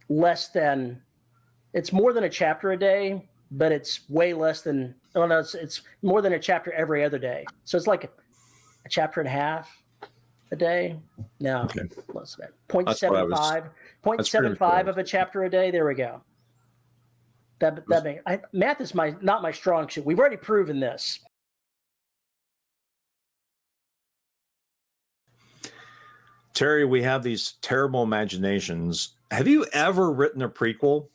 less than, it's more than a chapter a day, but it's way less than, oh no, it's more than a chapter every other day. So it's like a chapter and a half a day. No, Okay. what's that? 0.75 of a chapter a day. There we go. Math is not my strong suit. We've already proven this. Terry, we have these terrible imaginations. Have you ever written a prequel?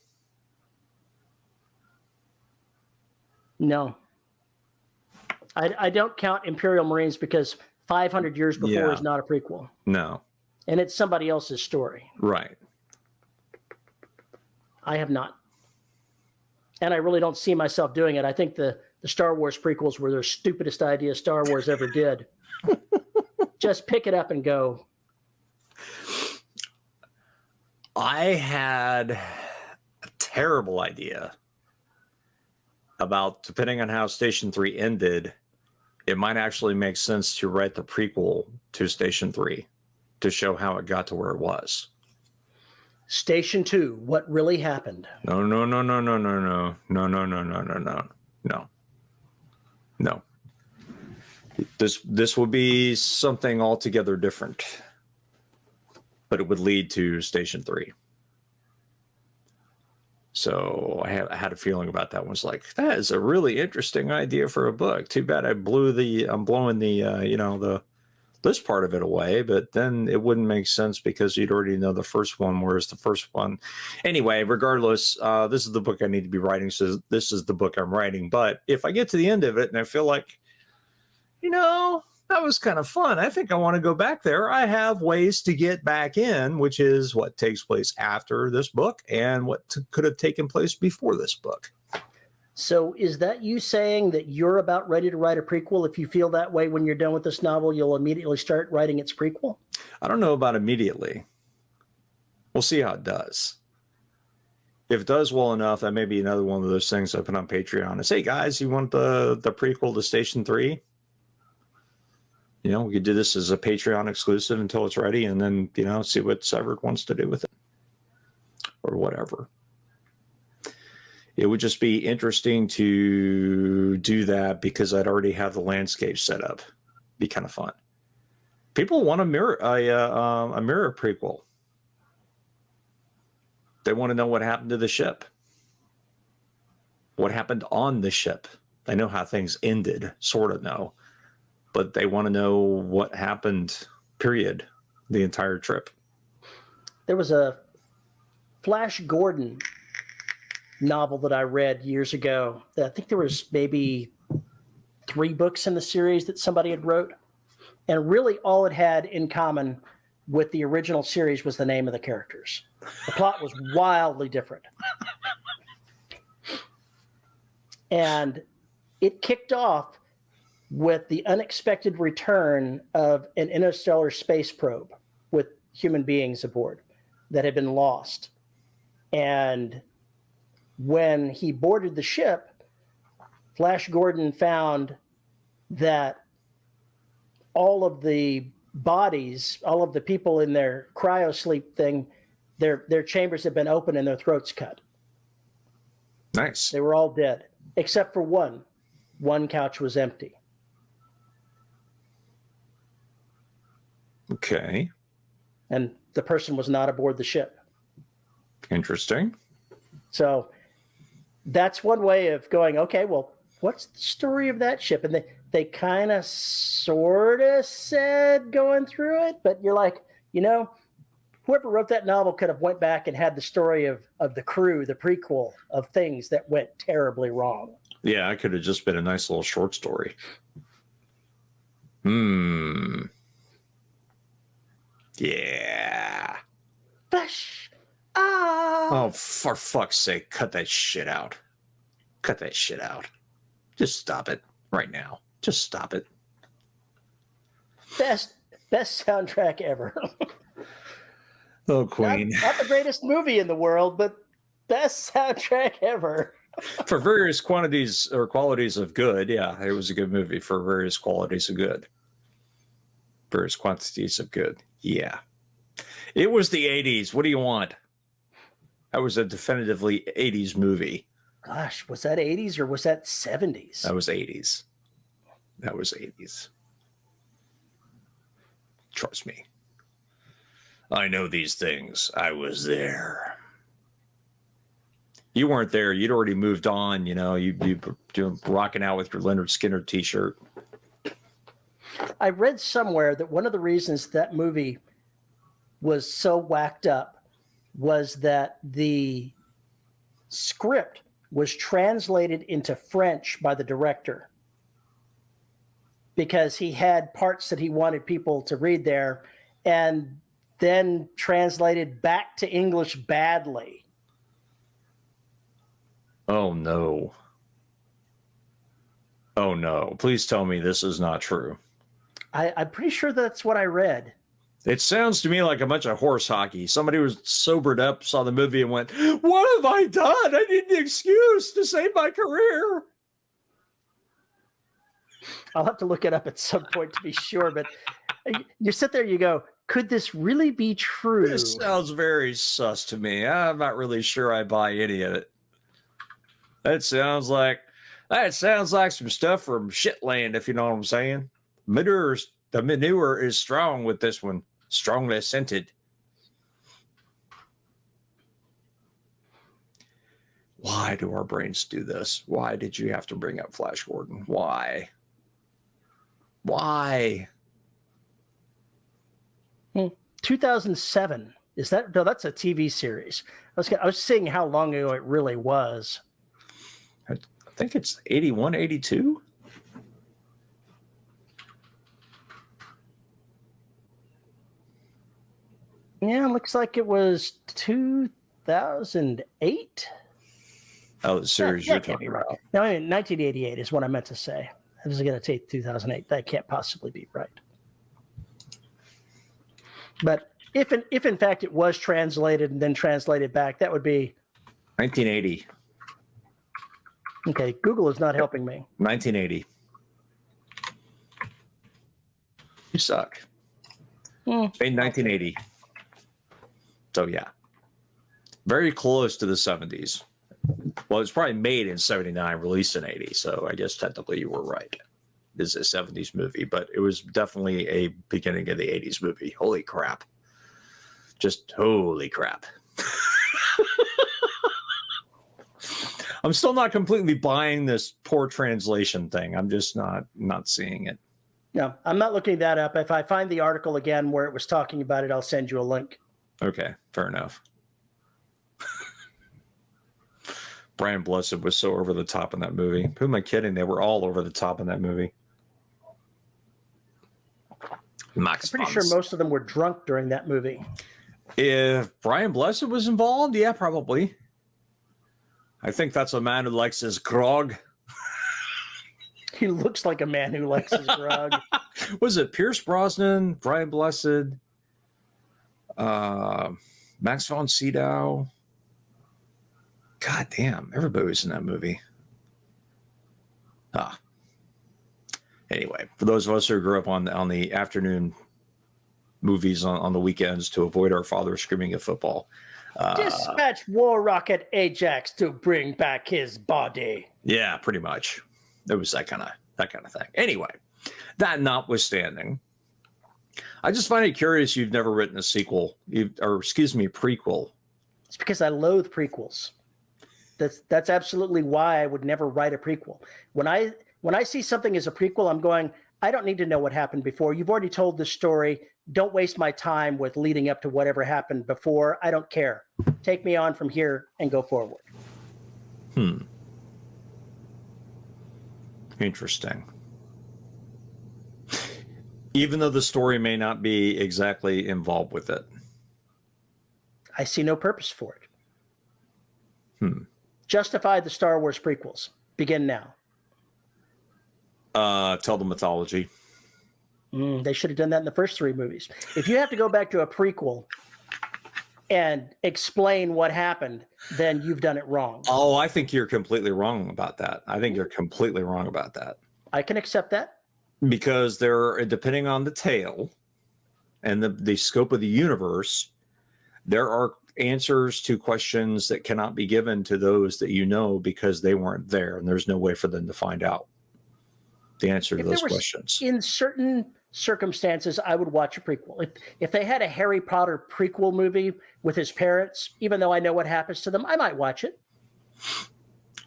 No. I don't count Imperial Marines because 500 years before is not a prequel. No. And it's somebody else's story. Right. I have not. And I really don't see myself doing it. I think the Star Wars prequels were the stupidest idea Star Wars ever did. Just pick it up and go. I had a terrible idea about, depending on how Station 3 ended, it might actually make sense to write the prequel to Station 3 to show how it got to where it was. Station 2, what really happened? No. This would be something altogether different, but it would lead to Station 3. So I had a feeling about that one. Was like, that is a really interesting idea for a book. Too bad I'm blowing the this part of it away, but then it wouldn't make sense because you'd already know the first one, whereas the first one. Anyway, regardless, this is the book I need to be writing, so this is the book I'm writing. But if I get to the end of it and I feel like, that was kind of fun, I think I want to go back there, I have ways to get back in, which is what takes place after this book and what could have taken place before this book. So is that you saying that you're about ready to write a prequel? If you feel that way when you're done with this novel, you'll immediately start writing its prequel? I don't know about immediately. We'll see how it does. If it does well enough, that may be another one of those things I put on Patreon. Is, hey guys, you want the prequel to Station 3? We could do this as a Patreon exclusive until it's ready, and then, see what Severed wants to do with it. Or whatever. It would just be interesting to do that because I'd already have the landscape set up. Be kind of fun. People want a mirror prequel. They want to know what happened to the ship. What happened on the ship. They know how things ended, sort of know. But they want to know what happened, period, the entire trip. There was a Flash Gordon novel that I read years ago. I think there was maybe 3 books in the series that somebody had wrote. And really all it had in common with the original series was the name of the characters. The plot was wildly different. And it kicked off with the unexpected return of an interstellar space probe with human beings aboard that had been lost. And when he boarded the ship, Flash Gordon found that all of the bodies, all of the people in their cryosleep thing, their chambers had been open and their throats cut. Nice. They were all dead, except for one. One couch was empty. Okay. And the person was not aboard the ship. Interesting. So that's one way of going, okay, well, what's the story of that ship? And they kind of sort of said going through it, but you're like, whoever wrote that novel could have went back and had the story of the crew, the prequel of things that went terribly wrong. Yeah, it could have just been a nice little short story. Yeah. Flash. Oh, for fuck's sake, cut that shit out. Cut that shit out. Just stop it right now. Just stop it. Best soundtrack ever. Oh, Queen. Not the greatest movie in the world, but best soundtrack ever. For various quantities or qualities of good, yeah, it was a good movie for various qualities of good. Various quantities of good, yeah. It was the 80s. What do you want? That was a definitively 80s movie. Gosh, was that 80s or was that 70s? That was 80s. That was 80s. Trust me. I know these things. I was there. You weren't there. You'd already moved on. You know, you rocking out with your Leonard Skinner t-shirt. I read somewhere that one of the reasons that movie was so whacked up was that the script was translated into French by the director because he had parts that he wanted people to read there and then translated back to English badly. Oh, no. Oh, no. Please tell me this is not true. I'm pretty sure that's what I read. It sounds to me like a bunch of horse hockey. Somebody was sobered up, saw the movie, and went, "What have I done? I need an excuse to save my career." I'll have to look it up at some point to be sure, but you sit there, you go, could this really be true? This sounds very sus to me. I'm not really sure I buy any of it. That sounds like some stuff from Shitland, if you know what I'm saying. The manure is strong with this one. Strongly scented. Why do our brains do this? Why did you have to bring up Flash Gordon? Why? Why? 2007. Is that? No, that's a TV series. I was seeing how long ago it really was. I think it's 81, 82. Yeah, looks like it was 2008. Oh, the series you're talking about. No, I mean, 1988 is what I meant to say. I was going to say 2008. That can't possibly be right. But if in fact it was translated and then translated back, that would be 1980. Okay, Google is not helping me. 1980. You suck. Made 1980. So yeah, very close to the 70s. Well, it's probably made in 79, released in 80. So I guess technically you were right. This is a 70s movie, but it was definitely a beginning of the 80s movie. Holy crap. Just holy crap. I'm still not completely buying this poor translation thing. I'm just not seeing it. No, I'm not looking that up. If I find the article again where it was talking about it, I'll send you a link. Okay, fair enough. Brian Blessed was so over the top in that movie. Who am I kidding? They were all over the top in that movie. Max I'm pretty sure most of them were drunk during that movie. If Brian Blessed was involved, yeah, probably. I think that's a man who likes his grog. He looks like a man who likes his grog. Was it Pierce Brosnan, Brian Blessed, Max von Sydow? God damn, everybody was in that movie. Anyway, for those of us who grew up on the afternoon movies on the weekends to avoid our father screaming at football. Dispatch War Rocket Ajax to bring back his body. Yeah, pretty much. It was that kind of thing. Anyway, that notwithstanding, I just find it curious you've never written a sequel, prequel. It's because I loathe prequels. That's absolutely why I would never write a prequel. When I see something as a prequel, I'm going, I don't need to know what happened before. You've already told the story. Don't waste my time with leading up to whatever happened before. I don't care. Take me on from here and go forward. Interesting. Even though the story may not be exactly involved with it. I see no purpose for it. Justify the Star Wars prequels. Begin now. Tell the mythology. They should have done that in the first three movies. If you have to go back to a prequel and explain what happened, then you've done it wrong. Oh, I think you're completely wrong about that. I can accept that. Because depending on the tale and the scope of the universe, there are answers to questions that cannot be given to those that you know because they weren't there, and there's no way for them to find out the answer to those questions. In certain circumstances, I would watch a prequel. If they had a Harry Potter prequel movie with his parents, even though I know what happens to them, I might watch it.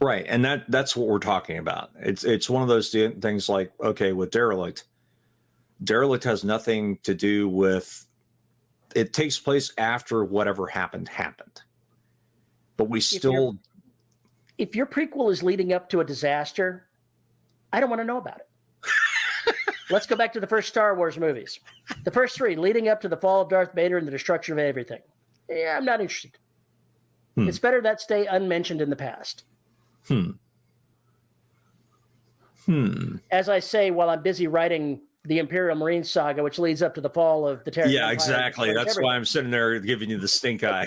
Right, and that's what we're talking about. It's one of those things like, okay, with Derelict has nothing to do with. It takes place after whatever happened, but we still. If your prequel is leading up to a disaster, I don't want to know about it. Let's go back to the first Star Wars movies. The first three, leading up to the fall of Darth Vader and the destruction of everything. Yeah, I'm not interested. It's better that stay unmentioned in the past. As I say, while I'm busy writing the Imperial Marine saga, which leads up to the fall of the Terran Empire. Yeah, exactly. That's why I'm sitting there giving you the stink eye.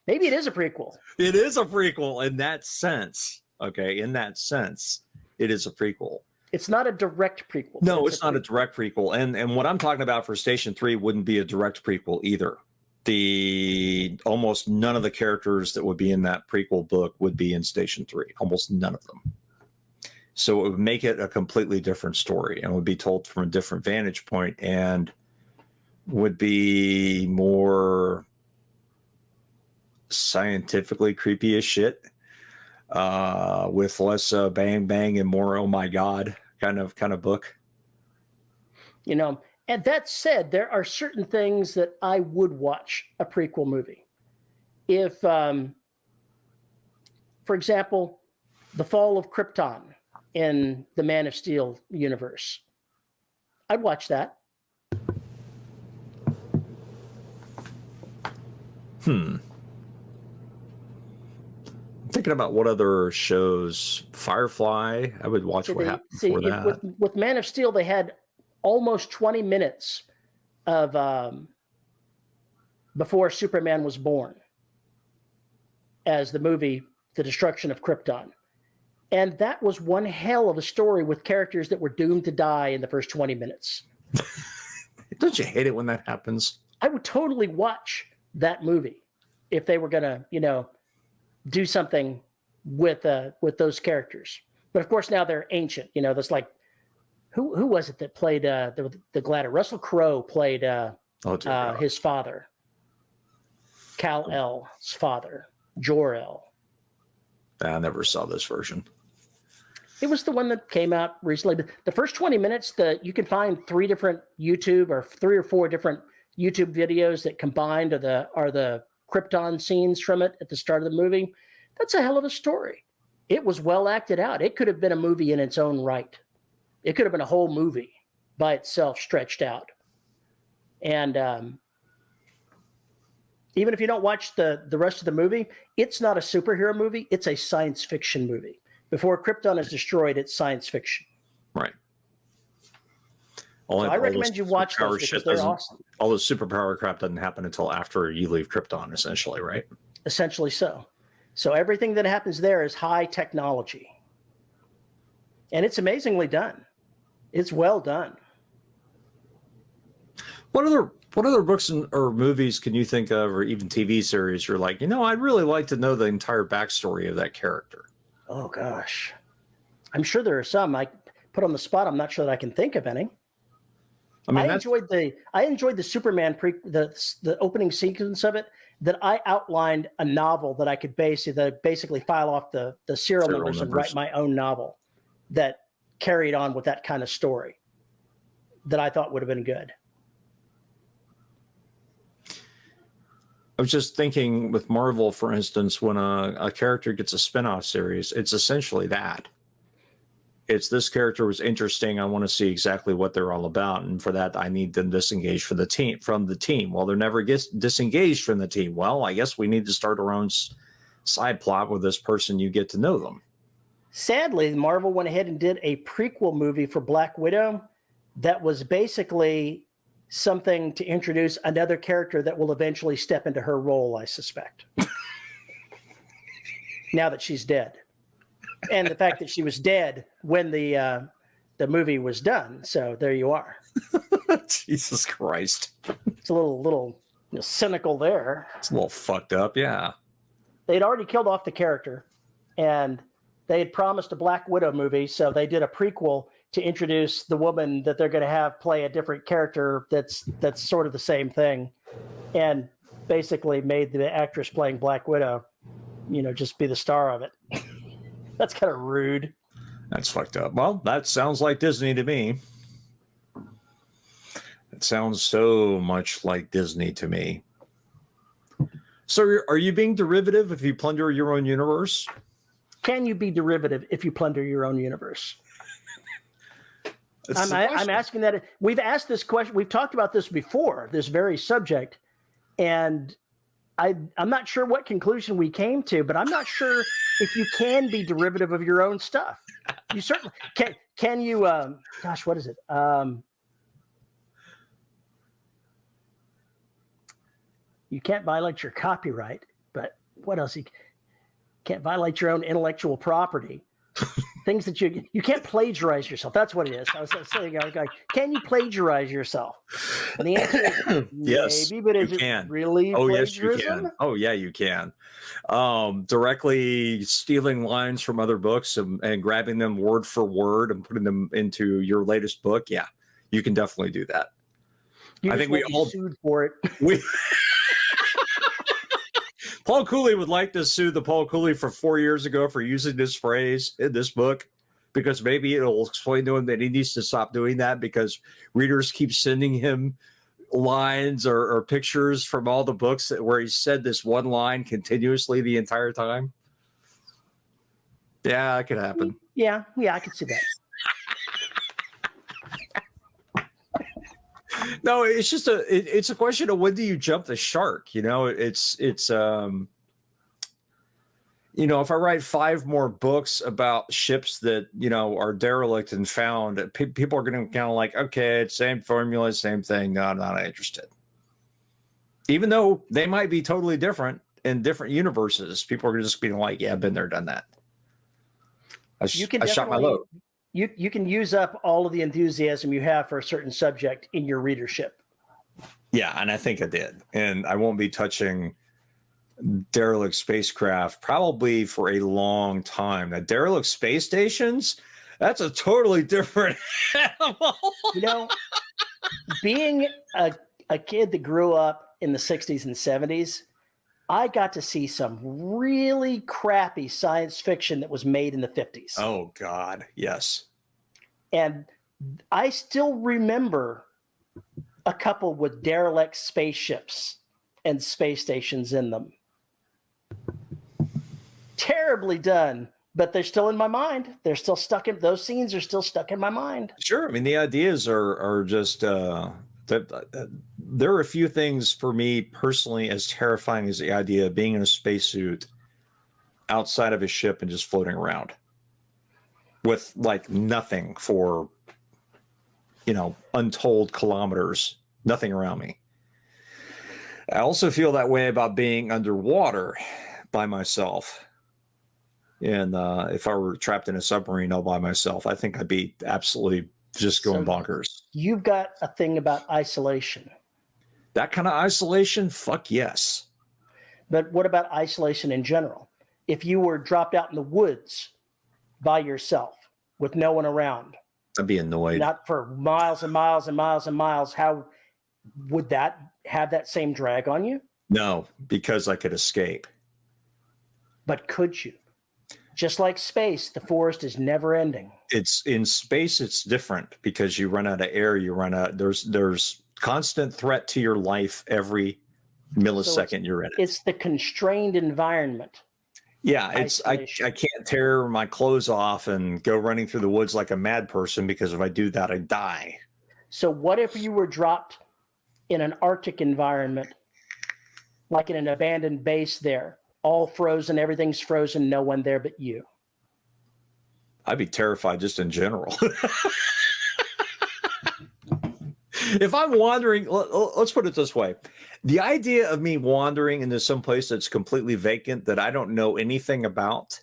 Maybe it is a prequel. It is a prequel in that sense. Okay, in that sense, it is a prequel. It's not a direct prequel. No, it's not a direct prequel. And what I'm talking about for Station 3 wouldn't be a direct prequel either. Almost none of the characters that would be in that prequel book would be in Station 3. Almost none of them. So it would make it a completely different story and would be told from a different vantage point and would be more scientifically creepy as shit, with less bang bang and more oh my god kind of book. You know, and that said, there are certain things that I would watch a prequel movie. If, for example, the fall of Krypton in the Man of Steel universe, I'd watch that. Thinking about what other shows. Firefly, I would watch what happened before that. With Man of Steel, they had almost 20 minutes of before Superman was born as the movie The Destruction of Krypton. And that was one hell of a story with characters that were doomed to die in the first 20 minutes. Don't you hate it when that happens? I would totally watch that movie if they were going to, do something with those characters. But of course now they're ancient. That's like, who was it that played the Gladiator? Russell Crowe played his father, Kal-El's father, Jor-El. I never saw this version. It was the one that came out recently. The first 20 minutes, you can find 3 different YouTube or 3 or 4 different YouTube videos that combined are the Krypton scenes from it at the start of the movie. That's a hell of a story. It was well acted out. It could have been a movie in its own right. It could have been a whole movie by itself stretched out. And even if you don't watch the rest of the movie, it's not a superhero movie. It's a science fiction movie. Before Krypton is destroyed, it's science fiction. Right. So I recommend you watch those because they're awesome. All the superpower crap doesn't happen until after you leave Krypton, essentially, right? Essentially so. So everything that happens there is high technology. And it's amazingly done. It's well done. What other books or movies can you think of, or even TV series you're like, I'd really like to know the entire backstory of that character? Oh, gosh. I'm sure there are some. I put on the spot. I'm not sure that I can think of any. I enjoyed the Superman the opening sequence of it, that I outlined a novel that I could basically file off the serial numbers and write my own novel that carried on with that kind of story that I thought would have been good. I was just thinking with Marvel, for instance, when a character gets a spinoff series, it's essentially that. It's this character was interesting. I want to see exactly what they're all about. And for that, I need them disengaged from the team. Well, they're never disengaged from the team. Well, I guess we need to start our own side plot with this person. You get to know them. Sadly, Marvel went ahead and did a prequel movie for Black Widow that was basically something to introduce another character that will eventually step into her role, I suspect. Now that she's dead. And the fact that she was dead when the movie was done. So there you are. Jesus Christ. It's a little cynical there. It's a little fucked up, yeah. They'd already killed off the character, and they had promised a Black Widow movie, so they did a prequel to introduce the woman that they're going to have play a different character that's sort of the same thing, and basically made the actress playing Black Widow, just be the star of it. That's kind of rude. That's fucked up. Well, that sounds like Disney to me. It sounds so much like Disney to me. So are you being derivative if you plunder your own universe? Can you be derivative if you plunder your own universe? I'm asking that. We've asked this question. We've talked about this before, this very subject. And I'm not sure what conclusion we came to, but I'm not sure if you can be derivative of your own stuff. You certainly can. Can you, gosh, what is it? You can't violate your copyright, but what else? You can't violate your own intellectual property. Things that you can't plagiarize yourself. That's what it is. I was saying, can you plagiarize yourself? And the answer is yes, maybe, but is it really plagiarism? Yes, you can. Oh, yeah, you can. Directly stealing lines from other books and grabbing them word for word and putting them into your latest book. Yeah, you can definitely do that. I think we all sued for it. Paul Cooley would like to sue the Paul Cooley for 4 years ago for using this phrase in this book, because maybe it'll explain to him that he needs to stop doing that because readers keep sending him lines or pictures from all the books where he said this one line continuously the entire time. Yeah, that could happen. Yeah, I could see that. No, it's just it's a question of when do you jump the shark? It's if I write 5 more books about ships that, are derelict and found, people are going to kind of like, okay, it's same formula, same thing. No, I'm not interested. Even though they might be totally different in different universes, people are just being like, yeah, I've been there, done that. I shot my load. You can use up all of the enthusiasm you have for a certain subject in your readership. Yeah, and I think I did. And I won't be touching derelict spacecraft probably for a long time. Now, derelict space stations, that's a totally different animal. Being a kid that grew up in the 60s and 70s, I got to see some really crappy science fiction that was made in the 50s. Oh, God, yes. And I still remember a couple with derelict spaceships and space stations in them. Terribly done, but they're still in my mind. They're still stuck in, those scenes are still stuck in my mind. Sure. I mean, the ideas are just, there are a few things for me personally as terrifying as the idea of being in a spacesuit outside of a ship and just floating around with like nothing for, untold kilometers, nothing around me. I also feel that way about being underwater by myself. And if I were trapped in a submarine all by myself, I think I'd be absolutely just going bonkers. You've got a thing about isolation. That kind of isolation? Fuck yes. But what about isolation in general? If you were dropped out in the woods by yourself with no one around, I'd be annoyed. Not for miles and miles and miles and miles. How would that have that same drag on you? No, because I could escape. But could you? Just like space, the forest is never ending. It's in space, it's different because you run out of air, you run out. There's constant threat to your life every millisecond you're in it. It's the constrained environment. Yeah, I can't tear my clothes off and go running through the woods like a mad person, because if I do that, I die. So what if you were dropped in an Arctic environment, like in an abandoned base there, all frozen, everything's frozen, no one there but you? I'd be terrified just in general. If I'm wandering, let's put it this way. The idea of me wandering into some place that's completely vacant, that I don't know anything about,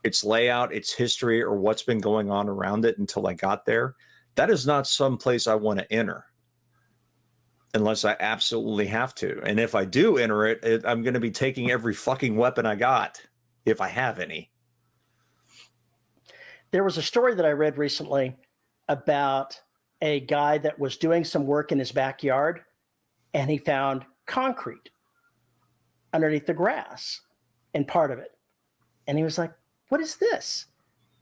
its layout, its history, or what's been going on around it until I got there, that is not some place I want to enter unless I absolutely have to. And if I do enter it, I'm going to be taking every fucking weapon I got, if I have any. There was a story that I read recently about a guy that was doing some work in his backyard, and he found concrete underneath the grass in part of it. And he was like, what is this?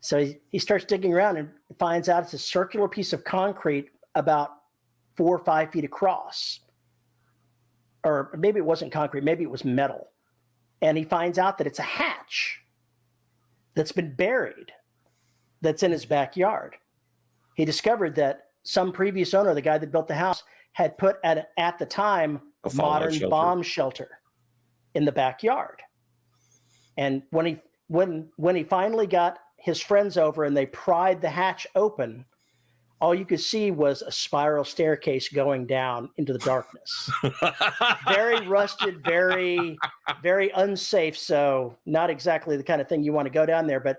So he starts digging around and finds out it's a circular piece of concrete about 4 or 5 feet across. Or maybe it wasn't concrete, maybe it was metal. And he finds out that it's a hatch that's been buried, that's in his backyard. He discovered that some previous owner, the guy that built the house, had put at the time a modern bomb shelter in the backyard. And when he finally got his friends over and they pried the hatch open, all you could see was a spiral staircase going down into the darkness. Very rusted, very, very unsafe. So not exactly the kind of thing you want to go down there, but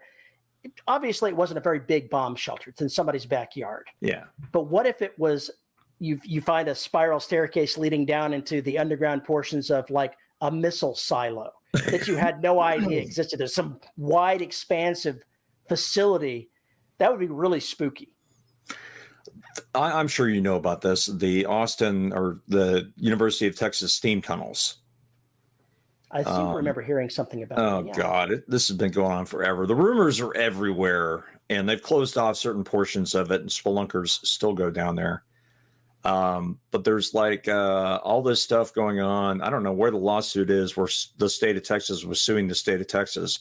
obviously it wasn't a very big bomb shelter. It's in somebody's backyard. Yeah. But what if it was, you find a spiral staircase leading down into the underground portions of like a missile silo that you had no idea existed. There's some wide, expansive facility. That would be really spooky. I'm sure you know about this. The Austin or the University of Texas steam tunnels. I seem to remember hearing something about Oh, that. Yeah. God. This has been going on forever. The rumors are everywhere, and they've closed off certain portions of it, and spelunkers still go down there. But there's like all this stuff going on. I don't know where the lawsuit is, where the state of Texas was suing the state of Texas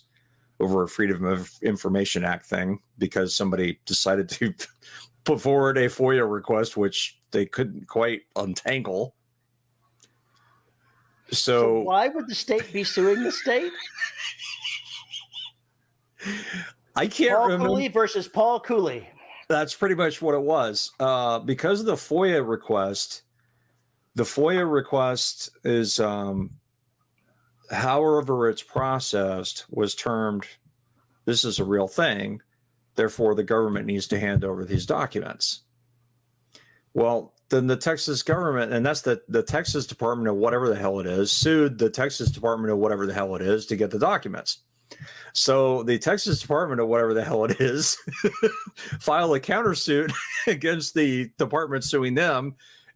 over a Freedom of Information Act thing because somebody decided to put forward a FOIA request, which they couldn't quite untangle. So why would the state be suing the state? I can't remember. Paul Cooley versus Paul Cooley. That's pretty much what it was. Because of the FOIA request is, however it's processed, was termed, this is a real thing. Therefore, the government needs to hand over these documents. Well, then the Texas government, and that's the Texas Department of whatever the hell it is, sued the Texas Department of whatever the hell it is to get the documents. So the Texas Department of whatever the hell it is filed a countersuit against the department suing them.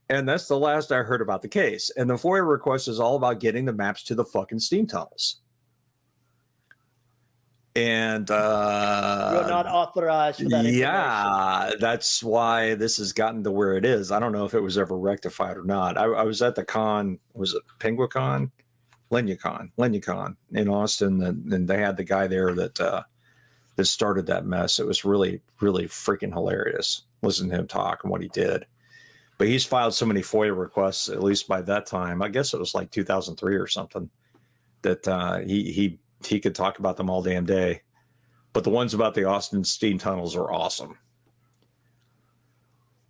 And that's the last I heard about the case. And the FOIA request is all about getting the maps to the fucking steam tunnels. And you're not authorized for that information. Yeah, that's why this has gotten to where it is. I don't know if it was ever rectified or not. I was at the con, was it PenguaCon? LenyaCon in Austin, and they had the guy there that started that mess. It was really, really freaking hilarious. Listen to him talk and what he did. But he's filed so many FOIA requests, at least by that time. I guess it was like 2003 or something, that he could talk about them all damn day. But the ones about the Austin steam tunnels are awesome.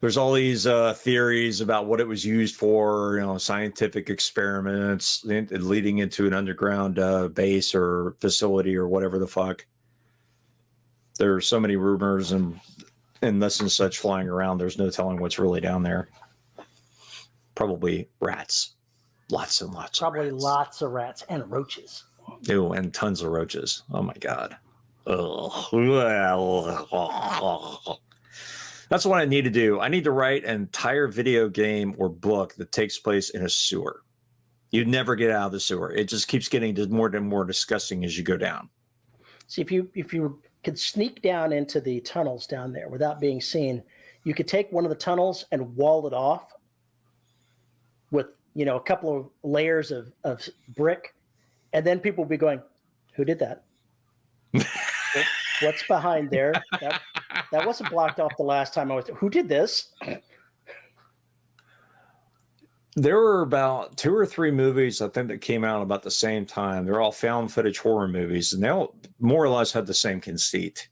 There's all these theories about what it was used for, scientific experiments leading into an underground base or facility or whatever the fuck. There are so many rumors and this and such flying around. There's no telling what's really down there. Probably rats. Lots and lots Probably of rats. lots of rats and roaches. Ew, and tons of roaches. Oh, my God. Ugh. That's what I need to do. I need to write an entire video game or book that takes place in a sewer. You'd never get out of the sewer. It just keeps getting more and more disgusting as you go down. See, if you could sneak down into the tunnels down there without being seen, you could take one of the tunnels and wall it off with, a couple of layers of brick, and then people will be going, "Who did that? What's behind there? That wasn't blocked off the last time I was there. Who did this?" There were about 2 or 3 movies, I think, that came out about the same time. They're all found footage horror movies, and they all more or less had the same conceit.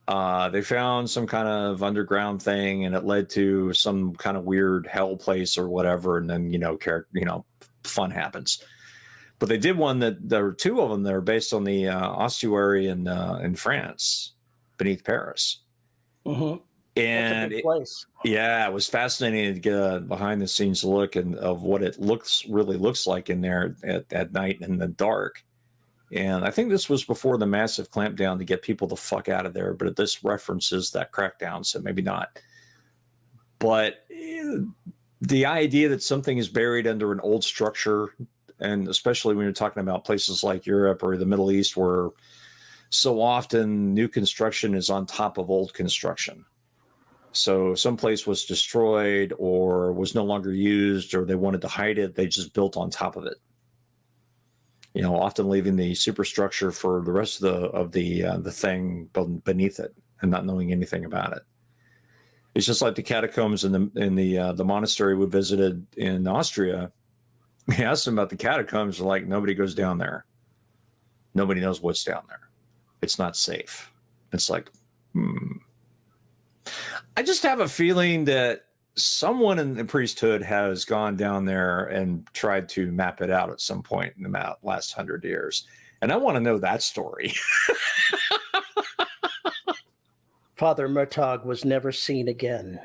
They found some kind of underground thing, and it led to some kind of weird hell place or whatever, and then fun happens. But they did one that there were 2 of them that are based on the ossuary in France, beneath Paris. Mm-hmm. And That's a big place. yeah, it was fascinating to get a behind the scenes look of what it really looks like in there at night in the dark. And I think this was before the massive clampdown to get people the fuck out of there, but this references that crackdown, so maybe not. But the idea that something is buried under an old structure, and especially when you're talking about places like Europe or the Middle East, where so often new construction is on top of old construction. So some place was destroyed or was no longer used, or they wanted to hide it, they just built on top of it. You know, often leaving the superstructure for the rest of the thing beneath it, and not knowing anything about it. It's just like the catacombs in the monastery we visited in Austria. We asked them about the catacombs, like nobody goes down there. Nobody knows what's down there. It's not safe. It's like, I just have a feeling that someone in the priesthood has gone down there and tried to map it out at some point in the last 100 years. And I want to know that story. Father Murtaugh was never seen again.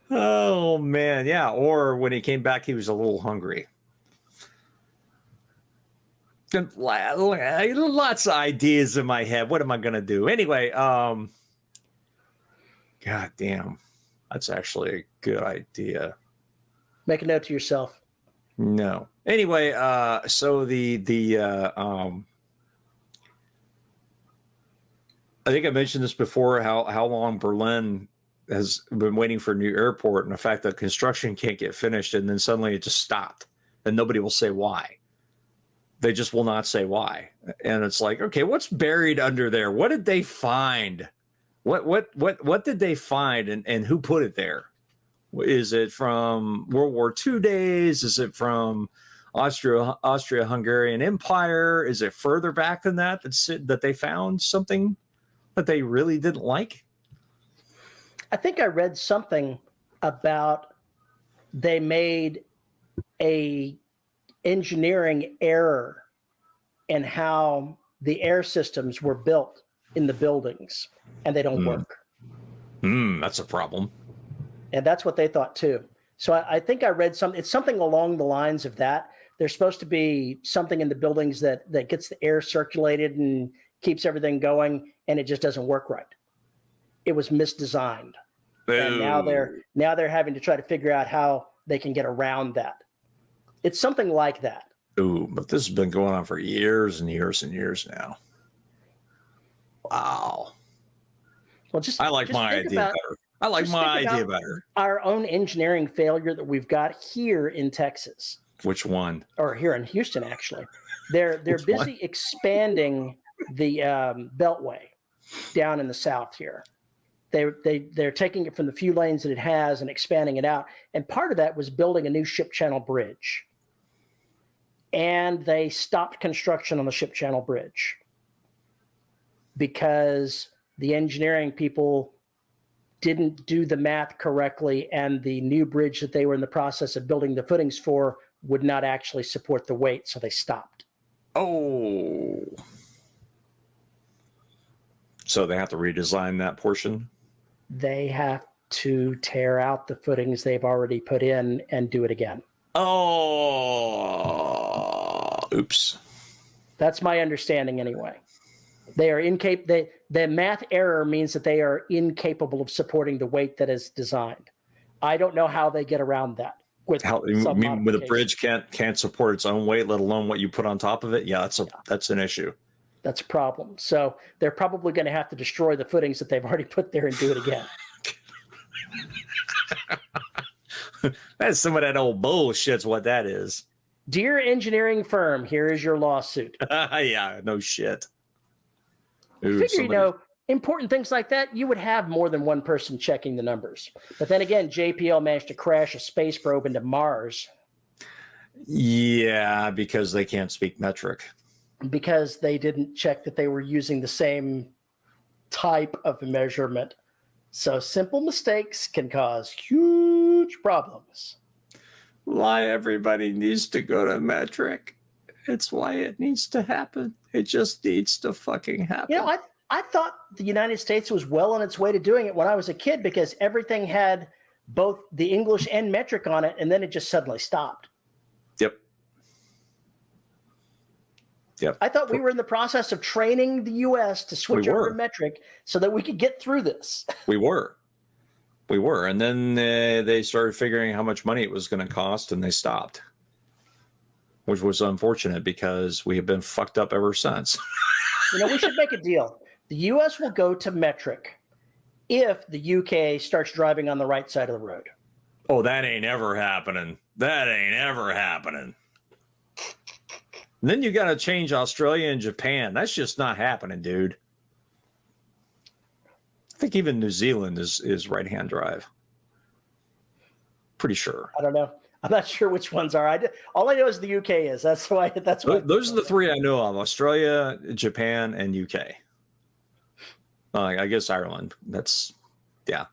Oh, man. Yeah. Or when he came back, he was a little hungry. Lots of ideas in my head. What am I going to do? Anyway, God damn. That's actually a good idea. Make a note to yourself. No. Anyway, so I think I mentioned this before, how long Berlin has been waiting for a new airport, and the fact that construction can't get finished, and then suddenly it just stopped, and nobody will say why. They just will not say why. And it's like, okay, what's buried under there? What did they find? What did they find, and who put it there? Is it from World War II days? Is it from Austria-Hungarian Empire? Is it further back than that that they found something that they really didn't like? I think I read something about they made a engineering error in how the air systems were built in the buildings, and they don't work. That's a problem. And that's what they thought too. So I think I read it's something along the lines of that. There's supposed to be something in the buildings that gets the air circulated and keeps everything going, and it just doesn't work right. It was misdesigned. Ooh. And now they're having to try to figure out how they can get around that. It's something like that. Ooh, but this has been going on for years and years and years now. Wow. Well, I like my idea better. I like my idea better. Our own engineering failure that we've got here in Texas. Which one? Or here in Houston, actually. They're busy expanding the Beltway down in the south here. They're taking it from the few lanes that it has and expanding it out. And part of that was building a new ship channel bridge. And they stopped construction on the ship channel bridge because the engineering people didn't do the math correctly, and the new bridge that they were in the process of building the footings for would not actually support the weight, so they stopped. Oh. So they have to redesign that portion? They have to tear out the footings they've already put in and do it again. Oh, oops. That's my understanding anyway. They are incapable. The math error means that they are incapable of supporting the weight that is designed. I don't know how they get around that. With the bridge can't support its own weight, let alone what you put on top of it. Yeah, that's an issue. That's a problem. So they're probably going to have to destroy the footings that they've already put there and do it again. That's some of that old bullshit's what that is. Dear engineering firm, here is your lawsuit. Yeah, no shit. Ooh, important things like that, you would have more than one person checking the numbers. But then again, JPL managed to crash a space probe into Mars. Yeah, because they can't speak metric. Because they didn't check that they were using the same type of measurement. So simple mistakes can cause huge problems. Why everybody needs to go to metric. It's why it needs to happen. It just needs to fucking happen. You know, I thought the United States was well on its way to doing it when I was a kid because everything had both the English and metric on it, and then it just suddenly stopped. Yep. Yep. I thought we were in the process of training the U.S. to switch over to metric so that we could get through this. We were. And then they started figuring how much money it was going to cost, and they stopped, which was unfortunate because we have been fucked up ever since. We should make a deal. The U.S. will go to metric if the U.K. starts driving on the right side of the road. Oh, that ain't ever happening. And then you got to change Australia and Japan. That's just not happening, dude. I think even New Zealand is right-hand drive. Pretty sure. I don't know. I'm not sure which ones are. All I know is the UK is. That's why. Those are the three I know of: Australia, Japan, and UK. I guess Ireland. Yeah.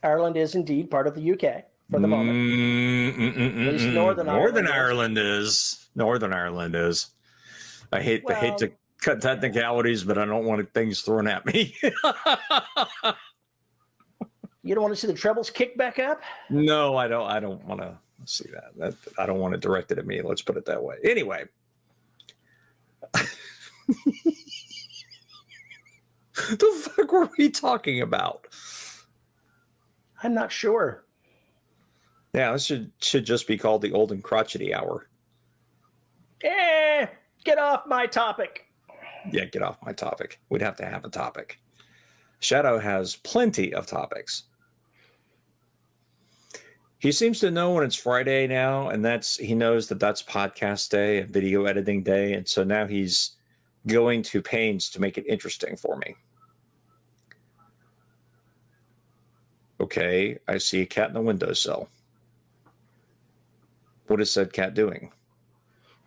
Ireland is indeed part of the UK for the moment. At least Northern Ireland is. Northern Ireland is. I hate to cut technicalities, but I don't want things thrown at me. You don't want to see the trebles kick back up? No, I don't. I don't want to see that. I don't want it directed at me. Let's put it that way. Anyway. The fuck were we talking about? I'm not sure. Yeah, this should just be called the old and crotchety hour. Get off my topic. Yeah, get off my topic. We'd have to have a topic. Shadow has plenty of topics. He seems to know when it's Friday now, and he knows that that's podcast day and video editing day, and so now he's going to pains to make it interesting for me. Okay, I see a cat in the windowsill. What is said cat doing?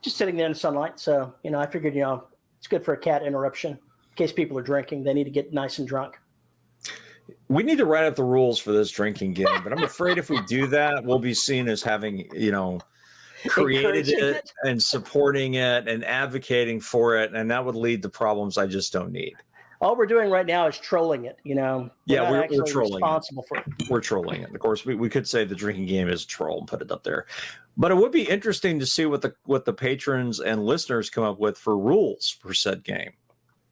Just sitting there in the sunlight. So, I figured, it's good for a cat interruption. In case people are drinking, they need to get nice and drunk. We need to write up the rules for this drinking game, but I'm afraid if we do that, we'll be seen as having, created it and supporting it and advocating for it, and that would lead to problems I just don't need. All we're doing right now is trolling it, Yeah, we're trolling responsible for it. We're trolling it. Of course, we could say the drinking game is a troll and put it up there. But it would be interesting to see what the patrons and listeners come up with for rules for said game.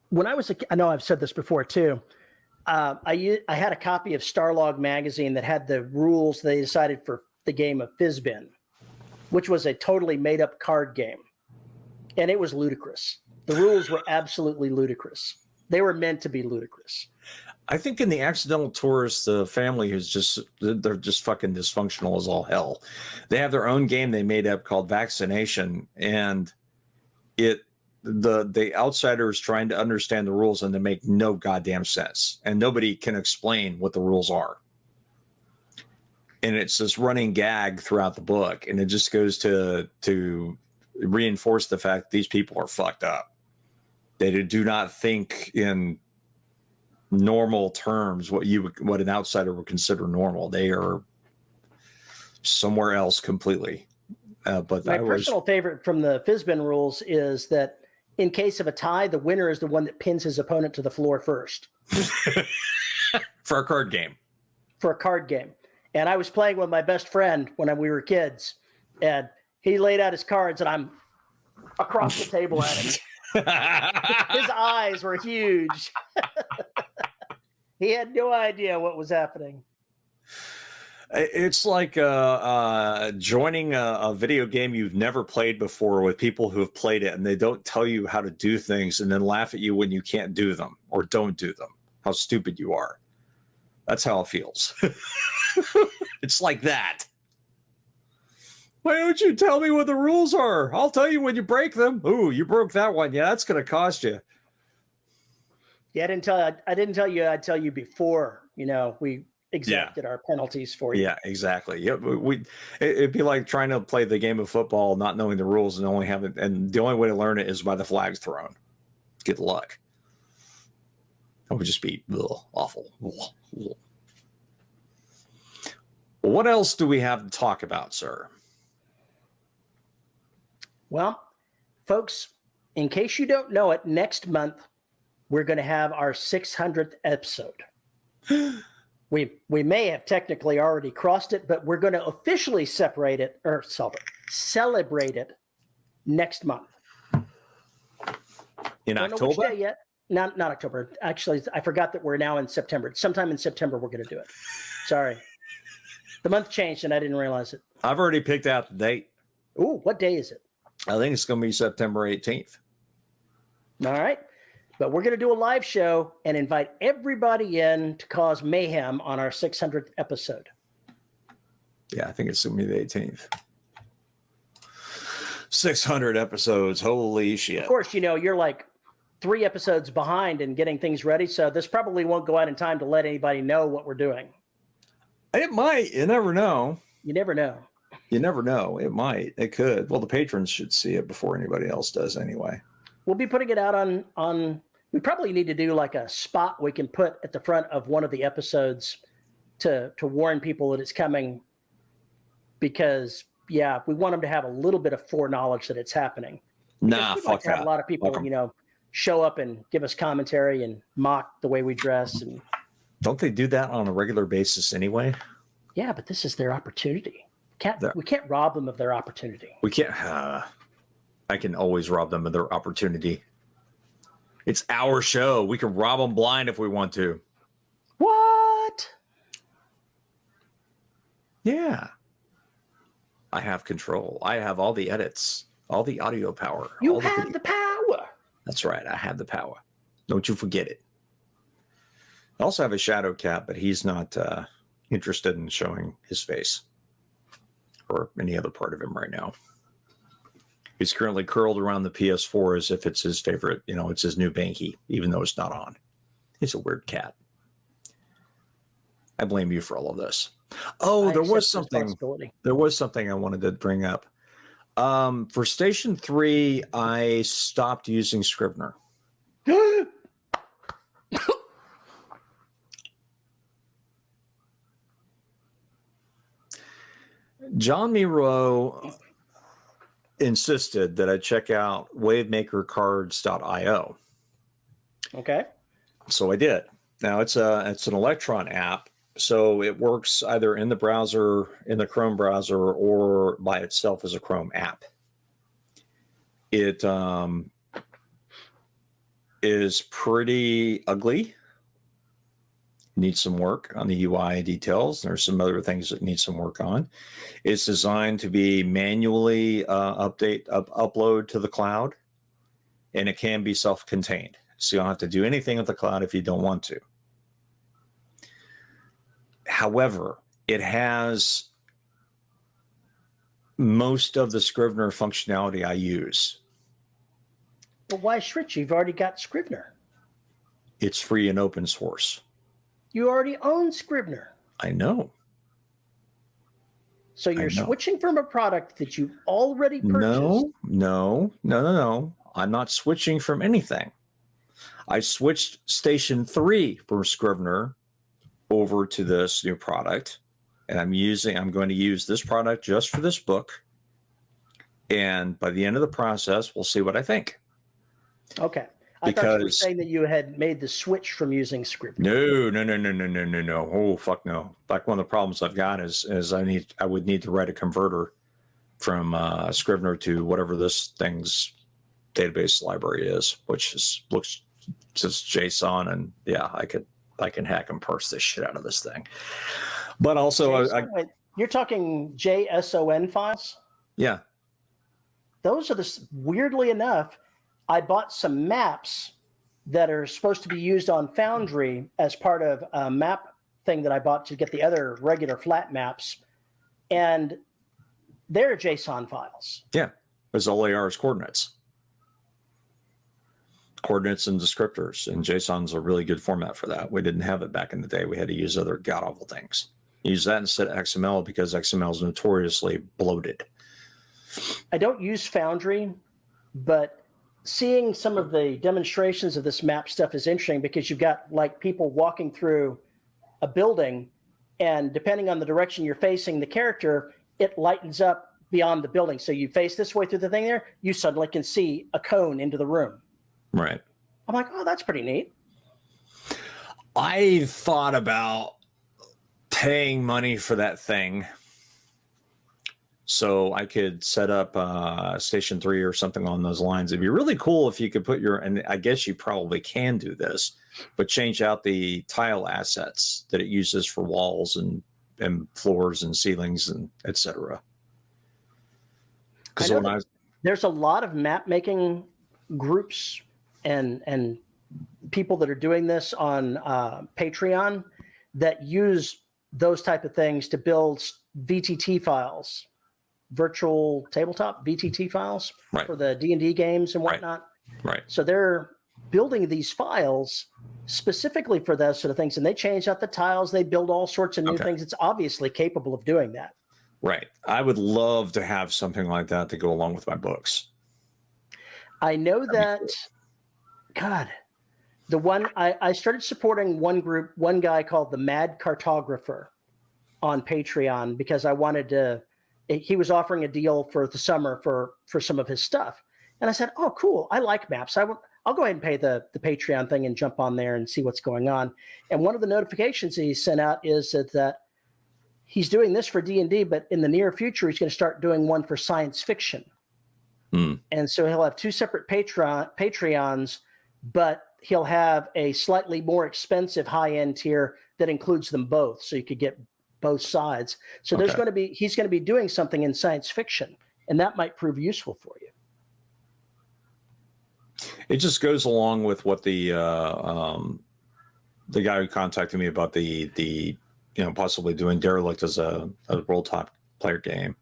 When I was a kid, I know I've said this before too. I had a copy of Starlog magazine that had the rules they decided for the game of Fizbin, which was a totally made up card game. And it was ludicrous. The rules were absolutely ludicrous. They were meant to be ludicrous. I think in the Accidental Tourist, the family they're just fucking dysfunctional as all hell. They have their own game they made up called Vaccination, and the outsider is trying to understand the rules and they make no goddamn sense, and nobody can explain what the rules are. And it's this running gag throughout the book, and it just goes to reinforce the fact that these people are fucked up. They do not think in normal terms what an outsider would consider normal. They are somewhere else completely. But my personal favorite from the Fizbin rules is that in case of a tie, the winner is the one that pins his opponent to the floor first. For a card game. For a card game. And I was playing with my best friend when we were kids, and he laid out his cards, and I'm across the table at him. His eyes were huge. He had no idea what was happening. It's like joining a video game you've never played before with people who have played it, and they don't tell you how to do things and then laugh at you when you can't do them or don't do them. How stupid you are. That's how it feels. It's like that. Why don't you tell me what the rules are? I'll tell you when you break them. Ooh, you broke that one. Yeah, that's going to cost you. Yeah, I didn't tell you. I'd tell you before. We exacted our penalties for you. Yeah, exactly. Yeah, it'd be like trying to play the game of football, not knowing the rules, and and the only way to learn it is by the flags thrown. Good luck. That would just be awful. What else do we have to talk about, sir? Well, folks, in case you don't know it, next month we're going to have our 600th episode. We may have technically already crossed it, but we're going to officially celebrate it next month. In Don't know which October? day yet. Not October. Actually, I forgot that we're now in September. Sometime in September, we're going to do it. Sorry. The month changed and I didn't realize it. I've already picked out the date. Ooh, what day is it? I think it's going to be September 18th. All right. But we're going to do a live show and invite everybody in to cause mayhem on our 600th episode. Yeah, I think it's going to be the 18th. 600 episodes. Holy shit. Of course, you're like 3 episodes behind in getting things ready. So this probably won't go out in time to let anybody know what we're doing. It might. You never know. You never know. You never know. It might. It could. Well, the patrons should see it before anybody else does anyway. We'll be putting it out on we probably need to do like a spot we can put at the front of one of the episodes to warn people that it's coming, because we want them to have a little bit of foreknowledge that it's happening. Nah, we'd fuck like to have that. a lot of people, show up and give us commentary and mock the way we dress. And don't they do that on a regular basis anyway? yeah, but this is their opportunity. We can't rob them of their opportunity. We can't. I can always rob them of their opportunity. It's our show. We can rob them blind if we want to. What? Yeah. I have control. I have all the edits, all the audio power. You have the power. That's right. I have the power. Don't you forget it. I also have a shadow cat, but he's not interested in showing his face or any other part of him right now. He's currently curled around the PS4 as if it's his favorite, it's his new Banky, even though it's not on. He's a weird cat. I blame you for all of this. Oh, there was something I wanted to bring up. For Station 3, I stopped using Scrivener. John Miro insisted that I check out wavemakercards.io. Okay. So I did. Now it's an Electron app, so it works either in the browser, in the Chrome browser, or by itself as a Chrome app. It is pretty ugly. Needs some work on the UI details. There's some other things that need some work on. It's designed to be manually upload to the cloud, and it can be self-contained. So you don't have to do anything with the cloud if you don't want to. However, it has most of the Scrivener functionality I use. But why switch? You've already got Scrivener. It's free and open source. You already own Scrivener. I know. So you're switching from a product that you've already purchased. No. I'm not switching from anything. I switched Station 3 from Scrivener over to this new product, and I'm going to use this product just for this book. And by the end of the process, we'll see what I think. Okay. I thought you were saying that you had made the switch from using Scrivener. No. Oh, fuck no. Like, one of the problems I've got is I would need to write a converter from Scrivener to whatever this thing's database library is, which looks just JSON, and yeah, I can hack and parse this shit out of this thing. But also, you're talking JSON files? Yeah. Those are weirdly enough, I bought some maps that are supposed to be used on Foundry as part of a map thing that I bought to get the other regular flat maps. And they're JSON files. Yeah. Because all they are is coordinates. Coordinates and descriptors. And JSON's a really good format for that. We didn't have it back in the day. We had to use other god-awful things. Use that instead of XML because XML is notoriously bloated. I don't use Foundry, but seeing some of the demonstrations of this map stuff is interesting because you've got like people walking through a building, and depending on the direction you're facing the character, it lightens up beyond the building. So you face this way through the thing there, you suddenly can see a cone into the room. Right. I'm like, oh, that's pretty neat. I thought about paying money for that thing so I could set up Station 3 or something on those lines. It'd be really cool if you could put and I guess you probably can do this, but change out the tile assets that it uses for walls and floors and ceilings and etc. Because there's a lot of map making groups and people that are doing this on Patreon that use those type of things to build VTT files, virtual tabletop VTT files for the D&D games and whatnot. Right. So they're building these files specifically for those sort of things, and they change out the tiles. They build all sorts of new things. It's obviously capable of doing that. Right. I would love to have something like that to go along with my books. I know that, God, the one I started supporting one group, one guy called the Mad Cartographer on Patreon because I wanted to, he was offering a deal for the summer for some of his stuff. And I said, oh, cool. I like maps. I'll go ahead and pay the Patreon thing and jump on there and see what's going on. And one of the notifications he sent out is that he's doing this for D&D, but in the near future, he's going to start doing one for science fiction. And so he'll have two separate Patreons, but he'll have a slightly more expensive high-end tier that includes them both. So you could get both sides. So he's going to be doing something in science fiction, and that might prove useful for you. It just goes along with what the guy who contacted me about the possibly doing Derelict as a roll-top game.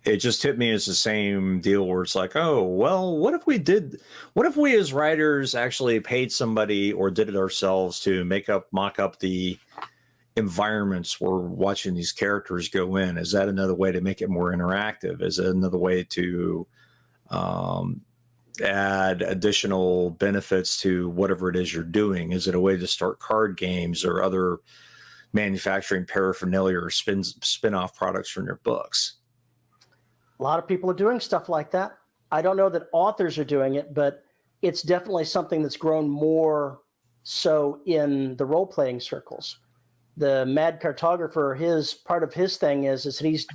It just hit me as the same deal where it's like, oh, well, what if we as writers actually paid somebody or did it ourselves to mock up the environments we're watching these characters go in? Is that another way to make it more interactive? Is it another way to add additional benefits to whatever it is you're doing? Is it a way to start card games or other manufacturing paraphernalia or spin-off products from your books? A lot of people are doing stuff like that. I don't know that authors are doing it, but it's definitely something that's grown more so in the role-playing circles. The Mad Cartographer, part of his thing is that he's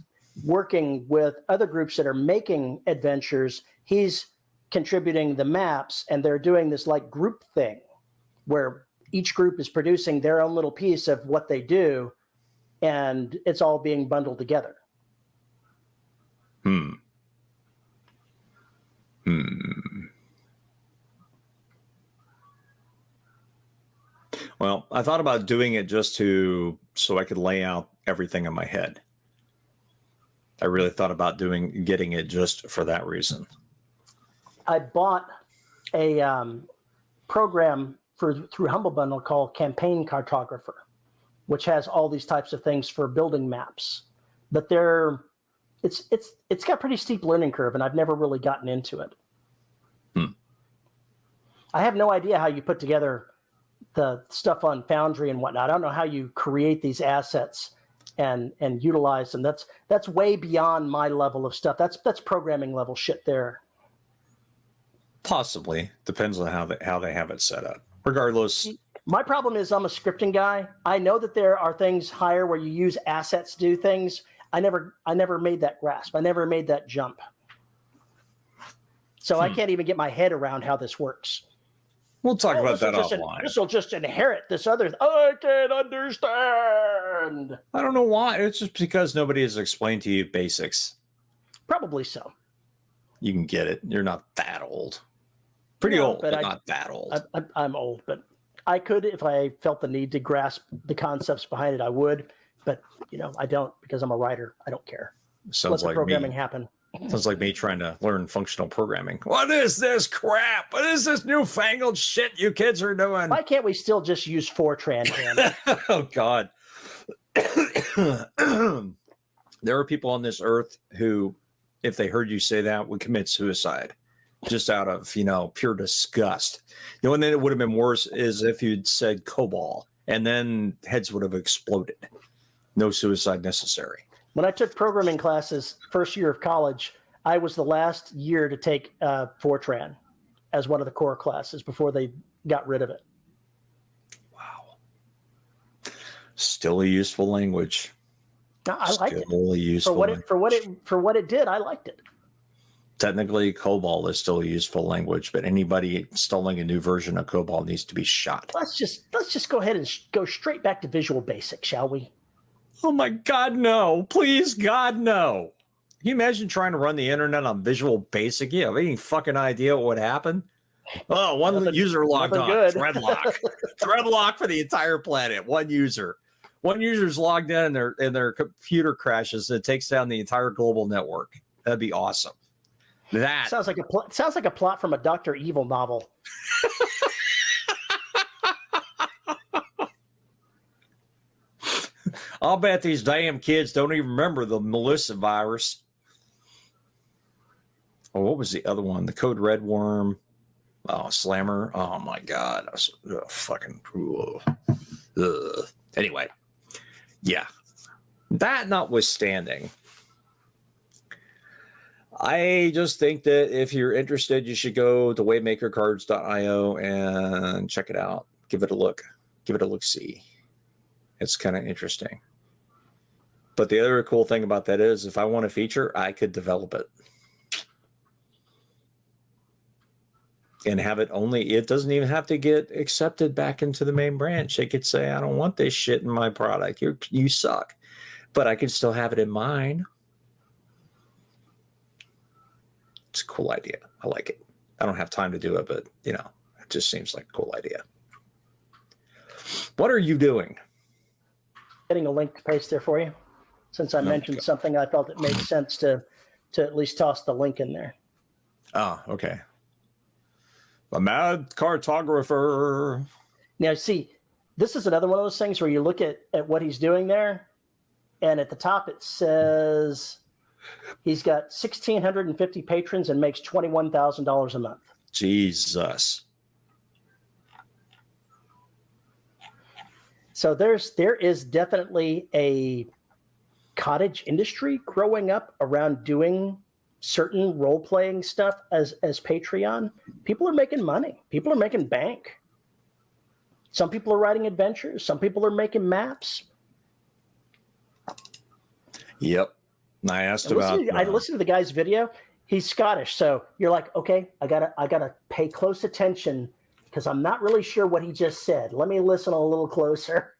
working with other groups that are making adventures. He's contributing the maps, and they're doing this like group thing where each group is producing their own little piece of what they do, and it's all being bundled together. Well, I thought about doing it just so I could lay out everything in my head. I really thought about getting it just for that reason. I bought a program through Humble Bundle called Campaign Cartographer, which has all these types of things for building maps. But it's got a pretty steep learning curve, and I've never really gotten into it. I have no idea how you put together the stuff on Foundry and whatnot. I don't know how you create these assets and utilize them. That's way beyond my level of stuff. That's programming level shit there. Possibly. Depends on how they have it set up. Regardless. My problem is I'm a scripting guy. I know that there are things higher where you use assets to do things. I never made that grasp. I never made that jump. So I can't even get my head around how this works. We'll talk about that offline. This will just inherit this other. I can't understand. I don't know why. It's just because nobody has explained to you basics. Probably so. You can get it. You're not that old. Pretty old, but not that old. I'm old, but I could, if I felt the need to grasp the concepts behind it, I would. But I don't, because I'm a writer. I don't care. Sounds Let the programming happen. Sounds like me trying to learn functional programming. What is this crap? What is this newfangled shit you kids are doing? Why can't we still just use Fortran? Oh, God. There are people on this earth who, if they heard you say that, would commit suicide just out of, pure disgust. The only thing that would have been worse is if you'd said COBOL, and then heads would have exploded. No suicide necessary. When I took programming classes first year of college, I was the last year to take Fortran as one of the core classes before they got rid of it. Wow. Still a useful language. No, I liked it. Still a useful For what it did, I liked it. Technically, COBOL is still a useful language, but anybody installing a new version of COBOL needs to be shot. Let's just go ahead and go straight back to Visual Basic, shall we? Oh my God, no! Please, God, no! Can you imagine trying to run the internet on Visual Basic? You have any fucking idea what would happen? Oh, one user logged on. Good. Dreadlock. Dreadlock for the entire planet. One user. One user's logged in and their computer crashes and it takes down the entire global network. That'd be awesome. That sounds like a plot from a Dr. Evil novel. I'll bet these damn kids don't even remember the Melissa virus. Oh, what was the other one? The Code Red Worm. Oh, Slammer. Oh my God. Fucking. Anyway. Yeah. That notwithstanding, I just think that if you're interested, you should go to waymakercards.io and check it out. Give it a look. Give it a look-see. It's kind of interesting. But the other cool thing about that is if I want a feature, I could develop it. And have it it doesn't even have to get accepted back into the main branch. It could say, I don't want this shit in my product. You suck. But I can still have it in mine. It's a cool idea. I like it. I don't have time to do it, but it just seems like a cool idea. What are you doing? Getting a link to paste there for you. Since I mentioned something, I felt it made sense to at least toss the link in there. Oh, okay. A mad cartographer. Now, see, this is another one of those things where you look at what he's doing there, and at the top it says he's got 1,650 patrons and makes $21,000 a month. Jesus. So there is definitely a cottage industry growing up around doing certain role-playing stuff as Patreon. People are making money. People are making bank. Some people are writing adventures. Some people are making maps. Yep. I listened to the guy's video. He's Scottish, so you're like, okay, I gotta pay close attention because I'm not really sure what he just said. Let me listen a little closer.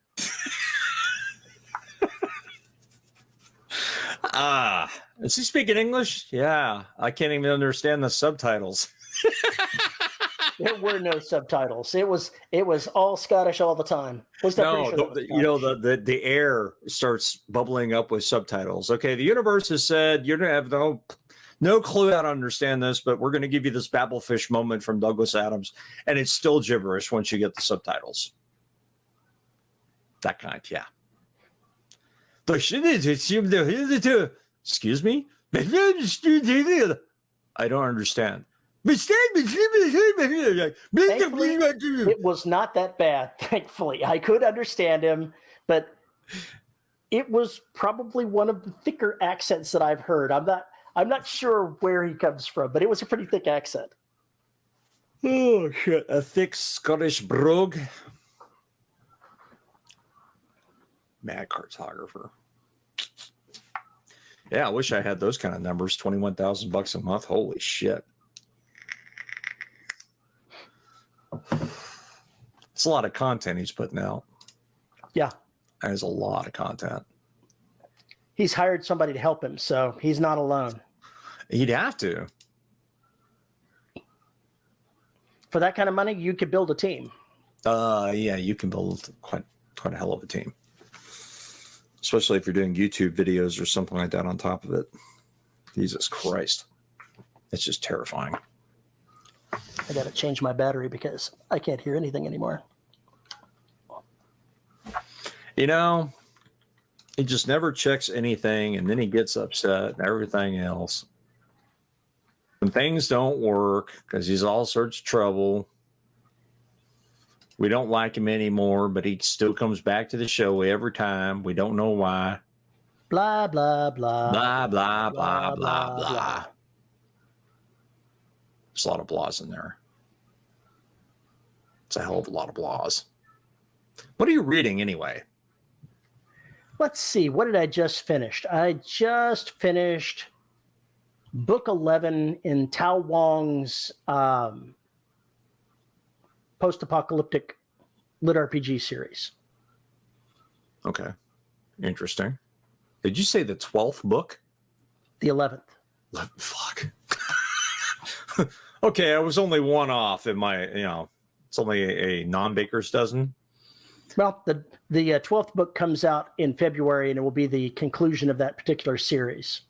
Is he speaking English? Yeah, I can't even understand the subtitles. There were no subtitles. It was all Scottish all the time. The air starts bubbling up with subtitles. Okay, the universe has said you're gonna have no clue how to understand this, but we're gonna give you this Babelfish moment from Douglas Adams, and it's still gibberish once you get the subtitles. That kind, yeah. Excuse me? I don't understand. Thankfully, it was not that bad, thankfully. I could understand him, but it was probably one of the thicker accents that I've heard. I'm not sure where he comes from, but it was a pretty thick accent. Oh, shit. A thick Scottish brogue. Mad cartographer. Yeah, I wish I had those kind of numbers. $21,000 a month. Holy shit. It's a lot of content he's putting out. Yeah. There's a lot of content. He's hired somebody to help him, so he's not alone. He'd have to. For that kind of money, you could build a team. Yeah, you can build quite a hell of a team. Especially if you're doing YouTube videos or something like that on top of it. Jesus Christ. It's just terrifying. I got to change my battery because I can't hear anything anymore. He just never checks anything, and then he gets upset and everything else. When things don't work, because he's all sorts of trouble. We don't like him anymore, but he still comes back to the show every time. We don't know why. Blah, blah, blah. Blah, blah, blah, blah, blah. There's a lot of blahs in there. It's a hell of a lot of blahs. What are you reading anyway? Let's see. What did I just finish? I just finished book 11 in Tao Wong's post-apocalyptic lit RPG series. Okay. Interesting. Did you say the 12th book? The 11th. Fuck. Okay, I was only one off in my, it's only a non-baker's dozen. Well, the 12th book comes out in February, and it will be the conclusion of that particular series.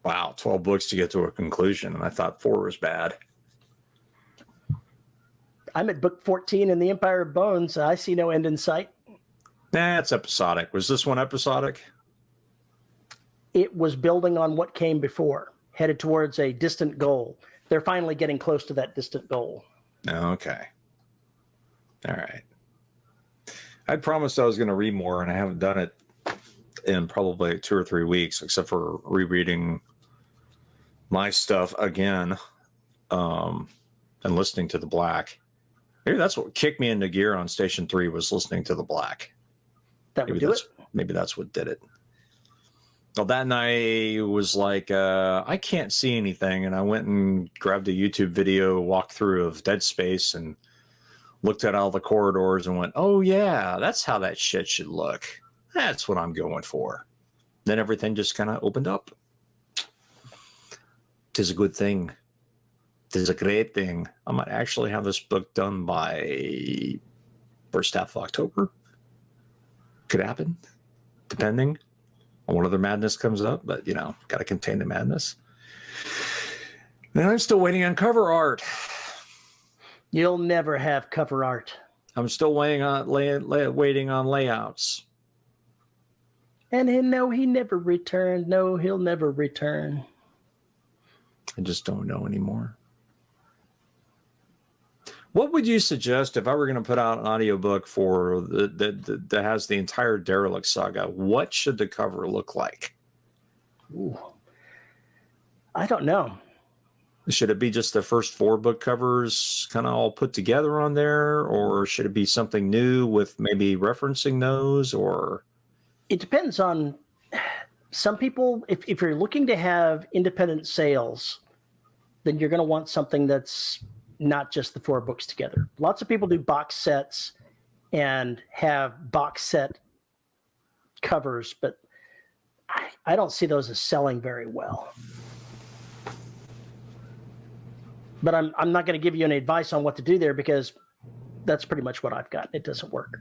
Wow, 12 books to get to a conclusion, and I thought 4 was bad. I'm at book 14 in the Empire of Bones. I see no end in sight. Nah, it's episodic. Was this one episodic? It was building on what came before, headed towards a distant goal. They're finally getting close to that distant goal. Okay. All right. I promised I was going to read more, and I haven't done it in probably 2 or 3 weeks, except for rereading my stuff again and listening to The Black. Maybe that's what kicked me into gear on Station 3 was listening to The Black. That would do it? Maybe that's what did it. Well, that night was like, I can't see anything. And I went and grabbed a YouTube video walkthrough of Dead Space and looked at all the corridors and went, oh, yeah, that's how that shit should look. That's what I'm going for. Then everything just kind of opened up. 'Tis a good thing. 'Tis a great thing. I might actually have this book done by first half of October. Could happen, depending on what other madness comes up. But, got to contain the madness. And I'm still waiting on cover art. You'll never have cover art. I'm still waiting on layouts. And he never returned. No, he'll never return. I just don't know anymore. What would you suggest if I were going to put out an audiobook for that has the entire Derelict saga? What should the cover look like? Ooh. I don't know. Should it be just the first 4 book covers kind of all put together on there? Or should it be something new with maybe referencing those? Or it depends on some people. If you're looking to have independent sales, then you're going to want something that's not just the 4 books together. Lots of people do box sets and have box set covers, but I don't see those as selling very well. But I'm not going to give you any advice on what to do there because that's pretty much what I've got. It doesn't work.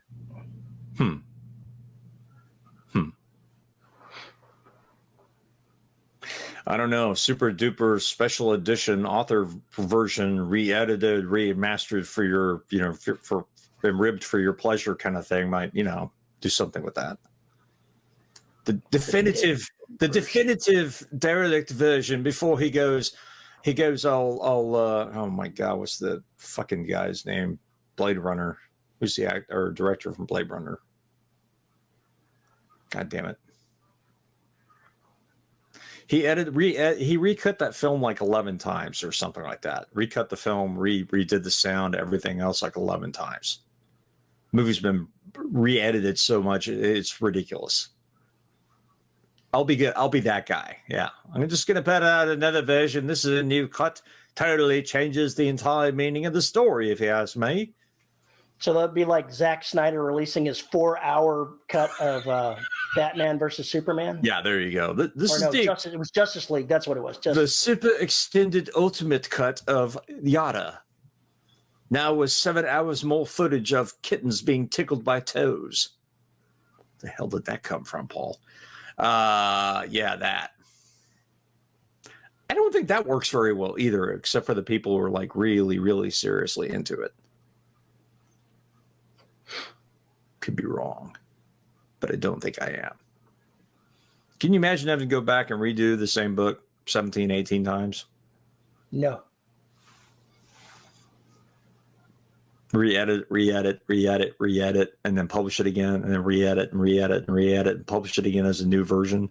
I don't know. Super duper special edition author version, re-edited, remastered for your, for and ribbed for your pleasure kind of thing might, do something with that. The definitive Derelict version before he goes all oh my God, what's the fucking guy's name? Blade Runner. Who's the actor or director from Blade Runner? God damn it. He recut that film like 11 times or something like that. Recut the film, redid the sound, everything else like 11 times. Movie's been re-edited so much, it's ridiculous. I'll be good. I'll be that guy. Yeah. I'm just going to put out another version. This is a new cut. Totally changes the entire meaning of the story, if you ask me. So that'd be like Zack Snyder releasing his 4-hour cut of Batman versus Superman. Yeah, there you go. It was Justice League. That's what it was. The super extended ultimate cut of Yada. Now with 7 hours more footage of kittens being tickled by toes. The hell did that come from, Paul? Yeah, that. I don't think that works very well either, except for the people who are like really, really seriously into it. Could be wrong, but I don't think I am. Can you imagine having to go back and redo the same book 17, 18 times? No. Re-edit, and then publish it again, and then re-edit and publish it again as a new version.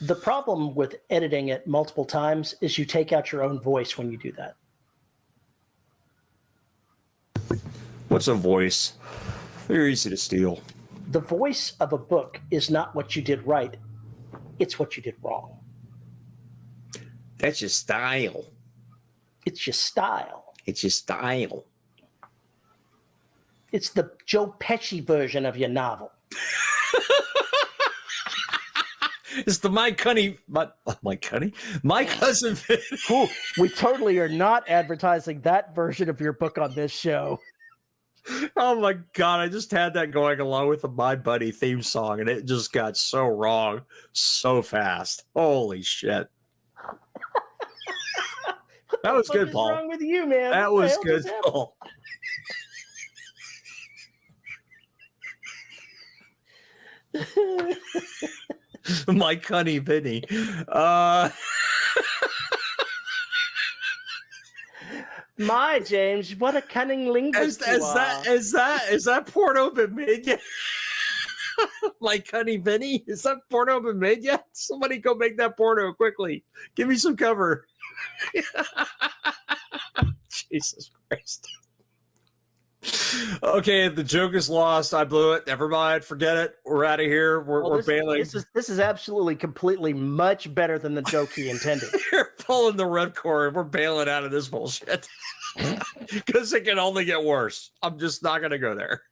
The problem with editing it multiple times is you take out your own voice when you do that. What's a voice? They're easy to steal. The voice of a book is not what you did right. It's what you did wrong. That's your style. It's your style. It's your style. It's the Joe Pesci version of your novel. It's the My Cousin Vinny. Ooh, we totally are not advertising that version of your book on this show. Oh my God, I just had that going along with the My Buddy theme song, and it just got so wrong so fast. Holy shit. That was good, Paul. What's wrong with you, man? That was good, Paul. My Cunny Vinny. My James, what a cunning linguist you are. Is that porno been made yet? My Cunny Vinny? Is that porno been made yet? Somebody go make that porno quickly. Give me some cover. Jesus Christ. Okay, the joke is lost. I blew it. Never mind. Forget it. We're out of here. We're bailing. This is absolutely, completely much better than the joke he intended. You're pulling the red cord. We're bailing out of this bullshit because it can only get worse. I'm just not going to go there.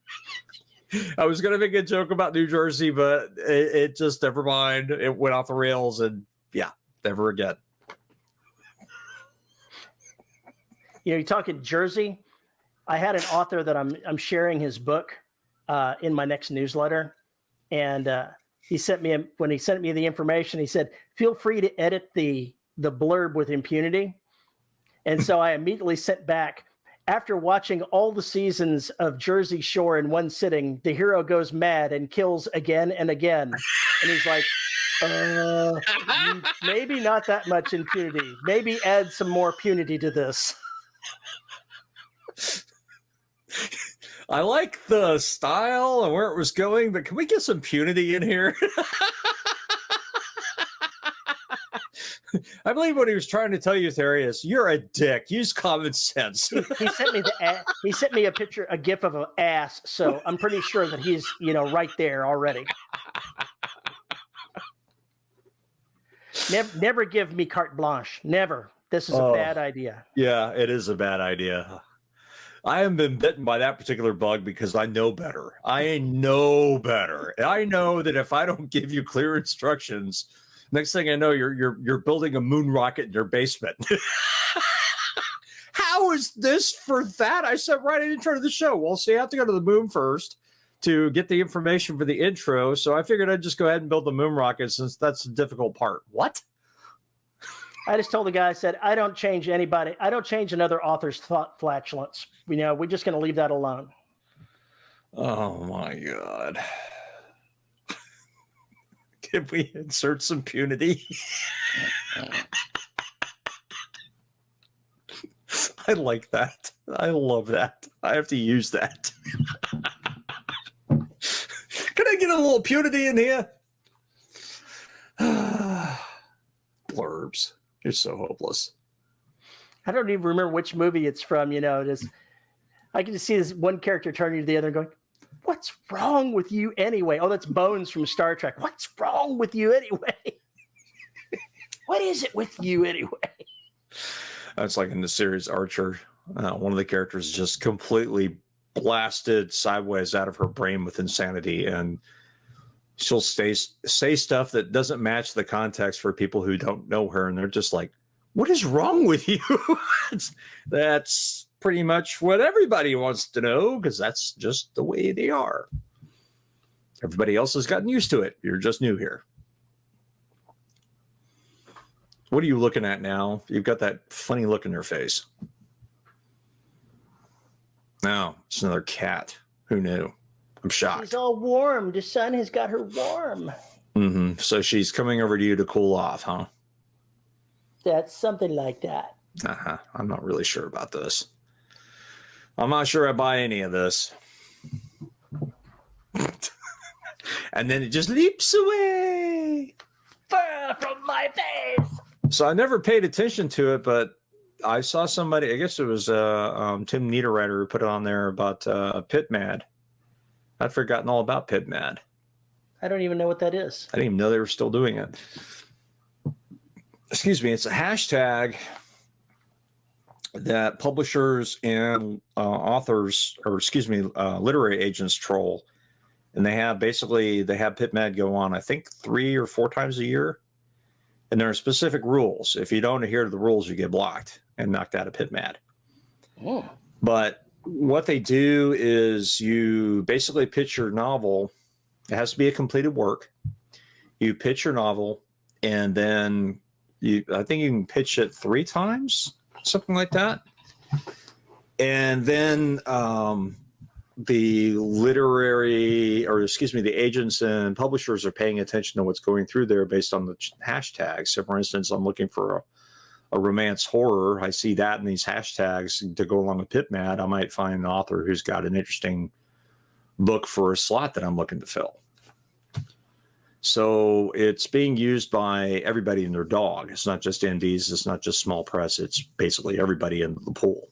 I was going to make a joke about New Jersey, but it just, never mind. It went off the rails, and yeah, never again. You know, you're talking Jersey. I had an author that I'm sharing his book in my next newsletter, and he sent me when he sent me the information. He said, "Feel free to edit the blurb with impunity." And so I immediately sent back. After watching all the seasons of Jersey Shore in one sitting, the hero goes mad and kills again and again. And he's like, maybe not that much impunity. Maybe add some more punity to this. I like the style and where it was going, but can we get some punity in here? I believe what he was trying to tell you, Therius, you're a dick. Use common sense. He sent me a picture, a gif of an ass. So I'm pretty sure that he's, right there already. Never give me carte blanche. Never. This is a bad idea. Yeah, it is a bad idea. I haven't been bitten by that particular bug because I know better. I know better. I know that if I don't give you clear instructions, next thing I know, you're building a moon rocket in your basement. How is this for that? I said right in intro to the show. Well, so you have to go to the moon first to get the information for the intro. So I figured I'd just go ahead and build the moon rocket since that's the difficult part. What? I just told the guy, I said, I don't change anybody. I don't change another author's thought flatulence. We're just going to leave that alone. Oh, my God. Can we insert some punity? I like that. I love that. I have to use that. Can I get a little punity in here? Blurbs. You're so hopeless. I don't even remember which movie it's from. I can just see this one character turning to the other and going, "What's wrong with you anyway?" Oh, that's Bones from Star Trek. What's wrong with you anyway? What is it with you anyway? That's like in the series Archer. One of the characters is just completely blasted sideways out of her brain with insanity, and she'll say stuff that doesn't match the context for people who don't know her, and they're just like, "What is wrong with you?" That's pretty much what everybody wants to know, because that's just the way they are. Everybody else has gotten used to it. You're just new here. What are you looking at now? You've got that funny look in your face. No, it's another cat. Who knew? I'm shocked. She's all warm. The sun has got her warm. Mm-hmm. So she's coming over to you to cool off, huh? That's something like that. Uh-huh. I'm not really sure about this. I'm not sure I buy any of this. And then it just leaps away Far from my face. So I never paid attention to it, but I saw somebody, I guess it was Tim Niederreiter, who put it on there about PitMad. I'd forgotten all about PitMad. I don't even know what that is. I didn't even know they were still doing it. Excuse me. It's a hashtag that publishers and authors, or excuse me, literary agents troll. And they have PitMad go on, I think 3 or 4 times a year. And there are specific rules. If you don't adhere to the rules, you get blocked and knocked out of PitMad. Oh. But what they do is you basically pitch your novel. It has to be a completed work. You pitch your novel, and then I think you can pitch it 3 times, something like that. And then the agents and publishers are paying attention to what's going through there based on the hashtags. So, for instance, I'm looking for a romance horror. I see that in these hashtags to go along with PitMad. I might find an author who's got an interesting book for a slot that I'm looking to fill. So it's being used by everybody and their dog. It's not just indies. It's not just small press. It's basically everybody in the pool.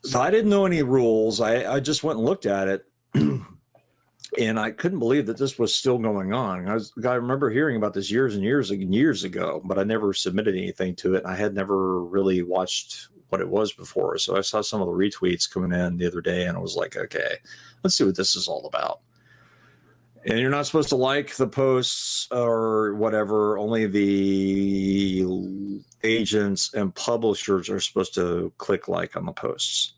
So I didn't know any rules. I just went and looked at it, and I couldn't believe that this was still going on. I remember hearing about this years and years ago, but I never submitted anything to it. I had never really watched what it was before. So I saw some of the retweets coming in the other day, and I was like, okay, let's see what this is all about. And you're not supposed to like the posts or whatever. Only the agents and publishers are supposed to click like on the posts.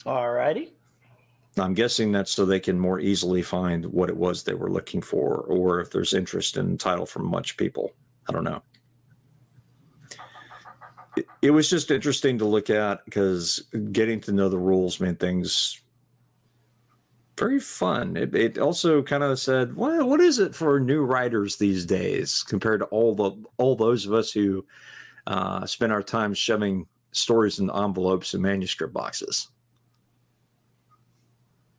All righty. I'm guessing that's so they can more easily find what it was they were looking for, or if there's interest in the title from much people. I don't know. It was just interesting to look at because getting to know the rules made things very fun. It also kind of said, well, what is it for new writers these days compared to all those of us who spend our time shoving stories in envelopes and manuscript boxes?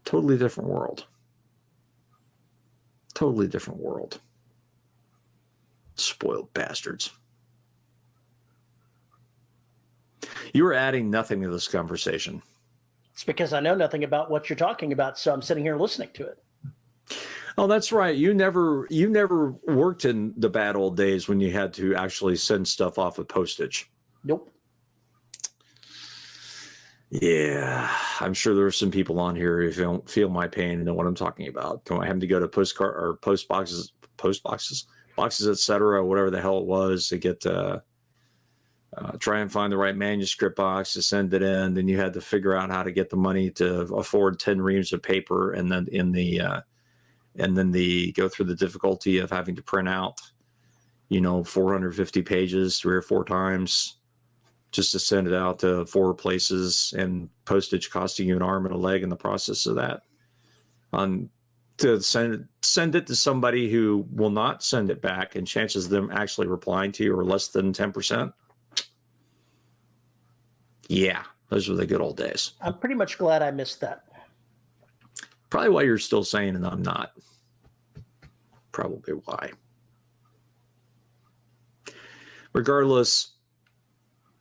Totally different world. Totally different world. Spoiled bastards. You are adding nothing to this conversation. It's because I know nothing about what you're talking about, so I'm sitting here listening to it. Oh, that's right. You never worked in the bad old days when you had to actually send stuff off with postage. Nope. Yeah, I'm sure there are some people on here who don't feel my pain and know what I'm talking about. Don't having to go to postcard or post boxes, etc., whatever the hell it was to get try and find the right manuscript box to send it in. Then you had to figure out how to get the money to afford 10 reams of paper, and then go through the difficulty of having to print out, 450 pages 3 or 4 times just to send it out to 4 places, and postage costing you an arm and a leg in the process of that. To send it to somebody who will not send it back, and chances of them actually replying to you are less than 10%. Yeah, those were the good old days. I'm pretty much glad I missed that. Probably why you're still saying and I'm not. Probably why. Regardless,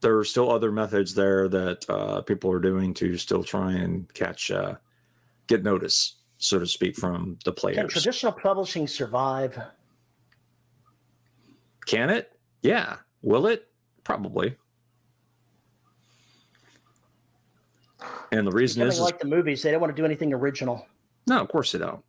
there are still other methods there that people are doing to still try and get notice, so to speak, from the players. Can traditional publishing survive? Can it? Yeah. Will it? Probably. And the reason is like the movies, they don't want to do anything original. No, of course they don't.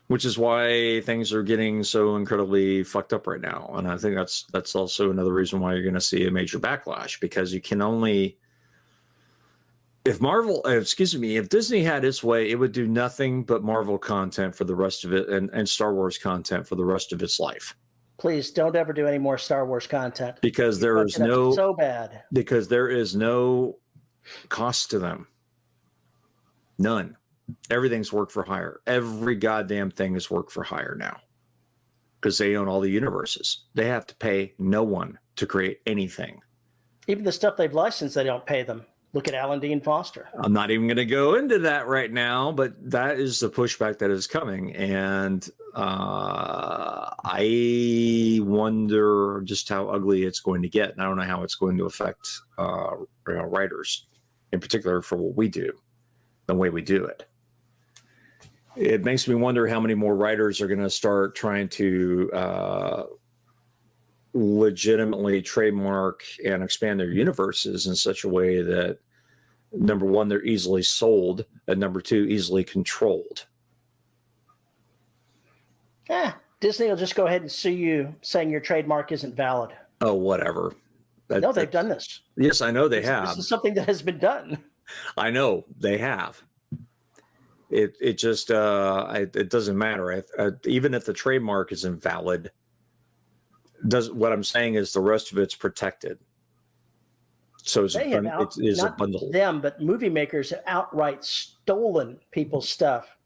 Which is why things are getting so incredibly fucked up right now. And I think that's also another reason why you're going to see a major backlash, because you can only, if Disney had its way, it would do nothing but Marvel content for the rest of it, and Star Wars content for the rest of its life. Please don't ever do any more Star Wars content. Because there is no, so bad. Because there is no cost to them. None. Everything's work for hire. Every goddamn thing is work for hire now, because they own all the universes. They have to pay no one to create anything. Even the stuff they've licensed, they don't pay them. Look at Alan Dean Foster. I'm not even going to go into that right now, but that is the pushback that is coming. And I I wonder just how ugly it's going to get. And I don't know how it's going to affect writers, in particular for what we do, the way we do it. It makes me wonder how many more writers are going to start trying to legitimately trademark and expand their universes in such a way that, number one, they're easily sold, and number two, easily controlled. Disney will just go ahead and sue you saying your trademark isn't valid. Oh, whatever. No, they've done this. Yes, I know they have. This is something that has been done. I know they have. It just it doesn't matter. Even if the trademark is invalid, what I'm saying is the rest of it's protected. So it's a bundle. Them, but movie makers have outright stolen people's stuff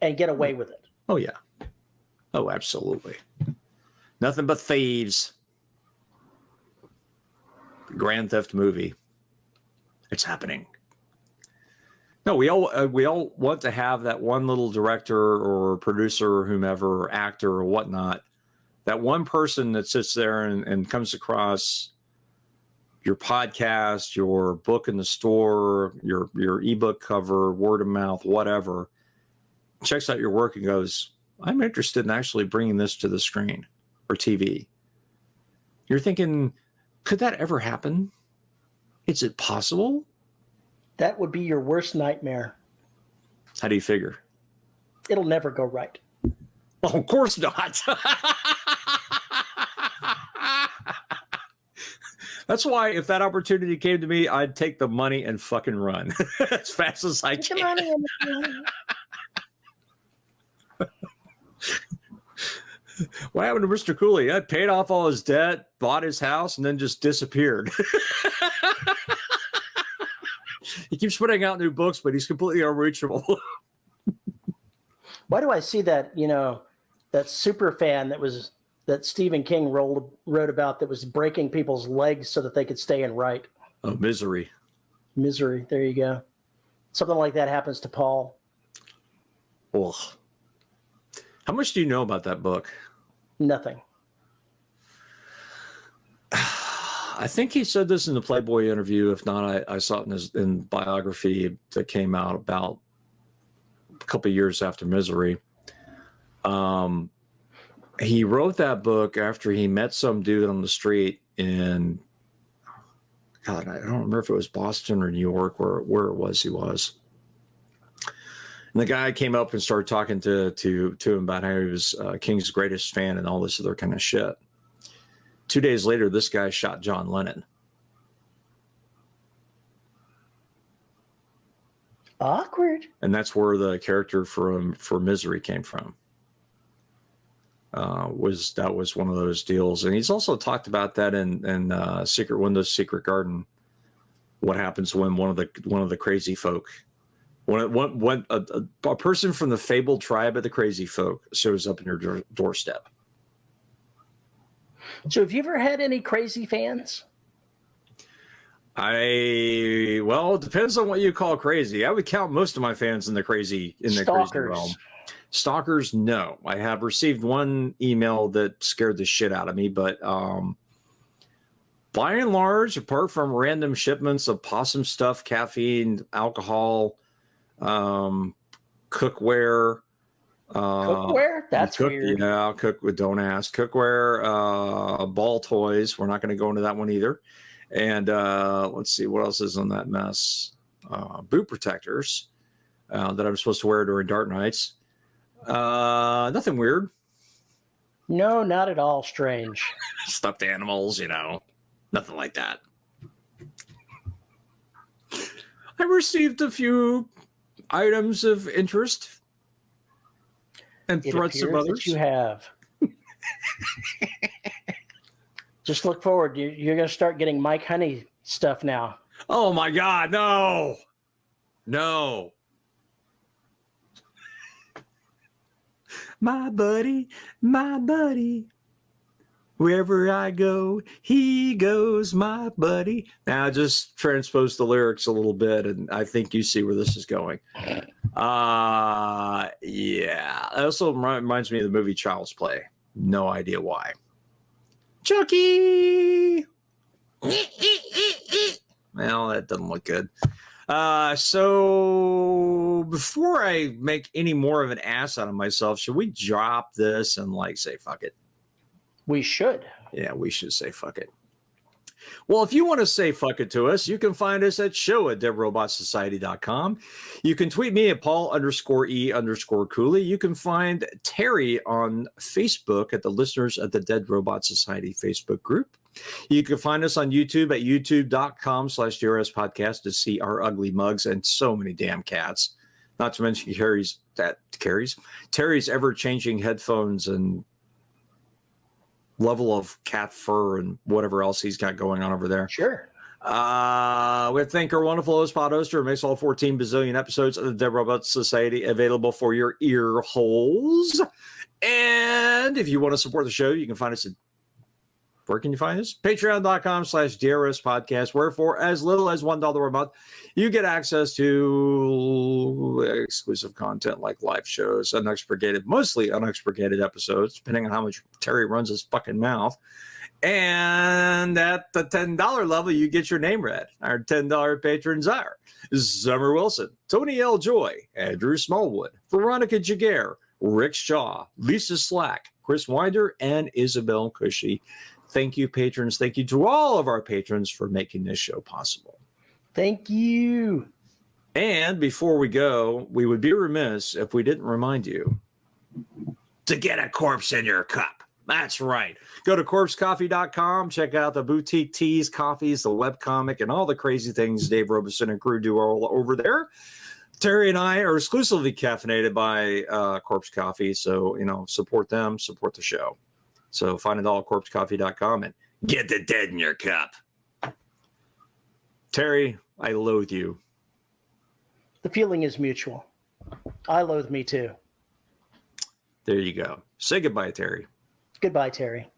and get away with it. Oh yeah. Oh, absolutely. Nothing but thieves. Grand Theft movie. It's happening. No, we all want to have that one little director or producer or whomever, or actor or whatnot, that one person that sits there and comes across your podcast, your book in the store, your ebook cover, word of mouth, whatever, checks out your work and goes, I'm interested in actually bringing this to the screen or TV. You're thinking, could that ever happen? Is it possible? That would be your worst nightmare. How do you figure? It'll never go right. Well, of course not. That's why if that opportunity came to me, I'd take the money and fucking run as fast as I can. What happened to Mr. Cooley? I paid off all his debt, bought his house, and then just disappeared. He keeps putting out new books, but he's completely unreachable. Why do I see that, that super fan that Stephen King wrote about that was breaking people's legs so that they could stay and write? Oh, Misery. Misery. There you go. Something like that happens to Paul. Ugh. How much do you know about that book? Nothing. I think he said this in the Playboy interview. If not, I saw it in biography that came out about a couple of years after Misery. He wrote that book after he met some dude on the street in, God, I don't remember if it was Boston or New York, where it was he was. And the guy came up and started talking to him about how he was King's greatest fan and all this other kind of shit. 2 days later, this guy shot John Lennon. Awkward. And that's where the character for Misery came from. That was one of those deals, and he's also talked about that in Secret Windows, Secret Garden. What happens when one of the crazy folk, when a person from the fabled tribe of the crazy folk shows up in your doorstep? So have you ever had any crazy fans? Well, it depends on what you call crazy. I would count most of my fans in the crazy realm. Stalkers, no. I have received one email that scared the shit out of me, but by and large, apart from random shipments of possum stuff, caffeine, alcohol, cookware. Cookware? That's weird. Yeah, don't ask. Cookware, ball toys. We're not going to go into that one either. And let's see, what else is on that mess? Boot protectors that I'm supposed to wear during dark nights. Nothing weird. No, not at all strange. Stuffed animals, nothing like that. I received a few items of interest and threats of others. That you have. Just look forward. You're going to start getting Mike Honey stuff now. Oh my God, no. My buddy, wherever I go, he goes, my buddy. Now just transpose the lyrics a little bit, and I think you see where this is going. Yeah. It also reminds me of the movie Child's Play. No idea why. Chucky! Well, that doesn't look good. So before I make any more of an ass out of myself, should we drop this and like say fuck it? We should. Yeah, we should say fuck it. Well, if you want to say fuck it to us, you can find us at show@deadrobotsociety.com. You can tweet me at Paul_E_Cooley. You can find Terry on Facebook at the Listeners at the Dead Robot Society Facebook group. You can find us on YouTube at youtube.com/DRS podcast to see our ugly mugs and so many damn cats. Not to mention Terry's ever-changing headphones and level of cat fur and whatever else he's got going on over there. Sure. We thank our wonderful host, pod hoster, who makes all 14 bazillion episodes of the Dead Robot Society available for your ear holes. And if you want to support the show, you can find us at, where can you find us? Patreon.com/DRS podcast, where for as little as $1 a month, you get access to exclusive content like live shows, mostly unexpurgated episodes, depending on how much Terry runs his fucking mouth. And at the $10 level, you get your name read. Our $10 patrons are Summer Wilson, Tony L. Joy, Andrew Smallwood, Veronica Jaguar, Rick Shaw, Lisa Slack, Chris Winder, and Isabel Cushy. Thank you, patrons. Thank you to all of our patrons for making this show possible. Thank you. And before we go, we would be remiss if we didn't remind you to get a corpse in your cup. That's right. Go to corpsecoffee.com. Check out the boutique teas, coffees, the webcomic, and all the crazy things Dave Robeson and crew do all over there. Terry and I are exclusively caffeinated by Corpse Coffee. So, support them, support the show. So find it all at corpsecoffee.com and get the dead in your cup. Terry, I loathe you. The feeling is mutual. I loathe me too. There you go. Say goodbye, Terry. Goodbye, Terry.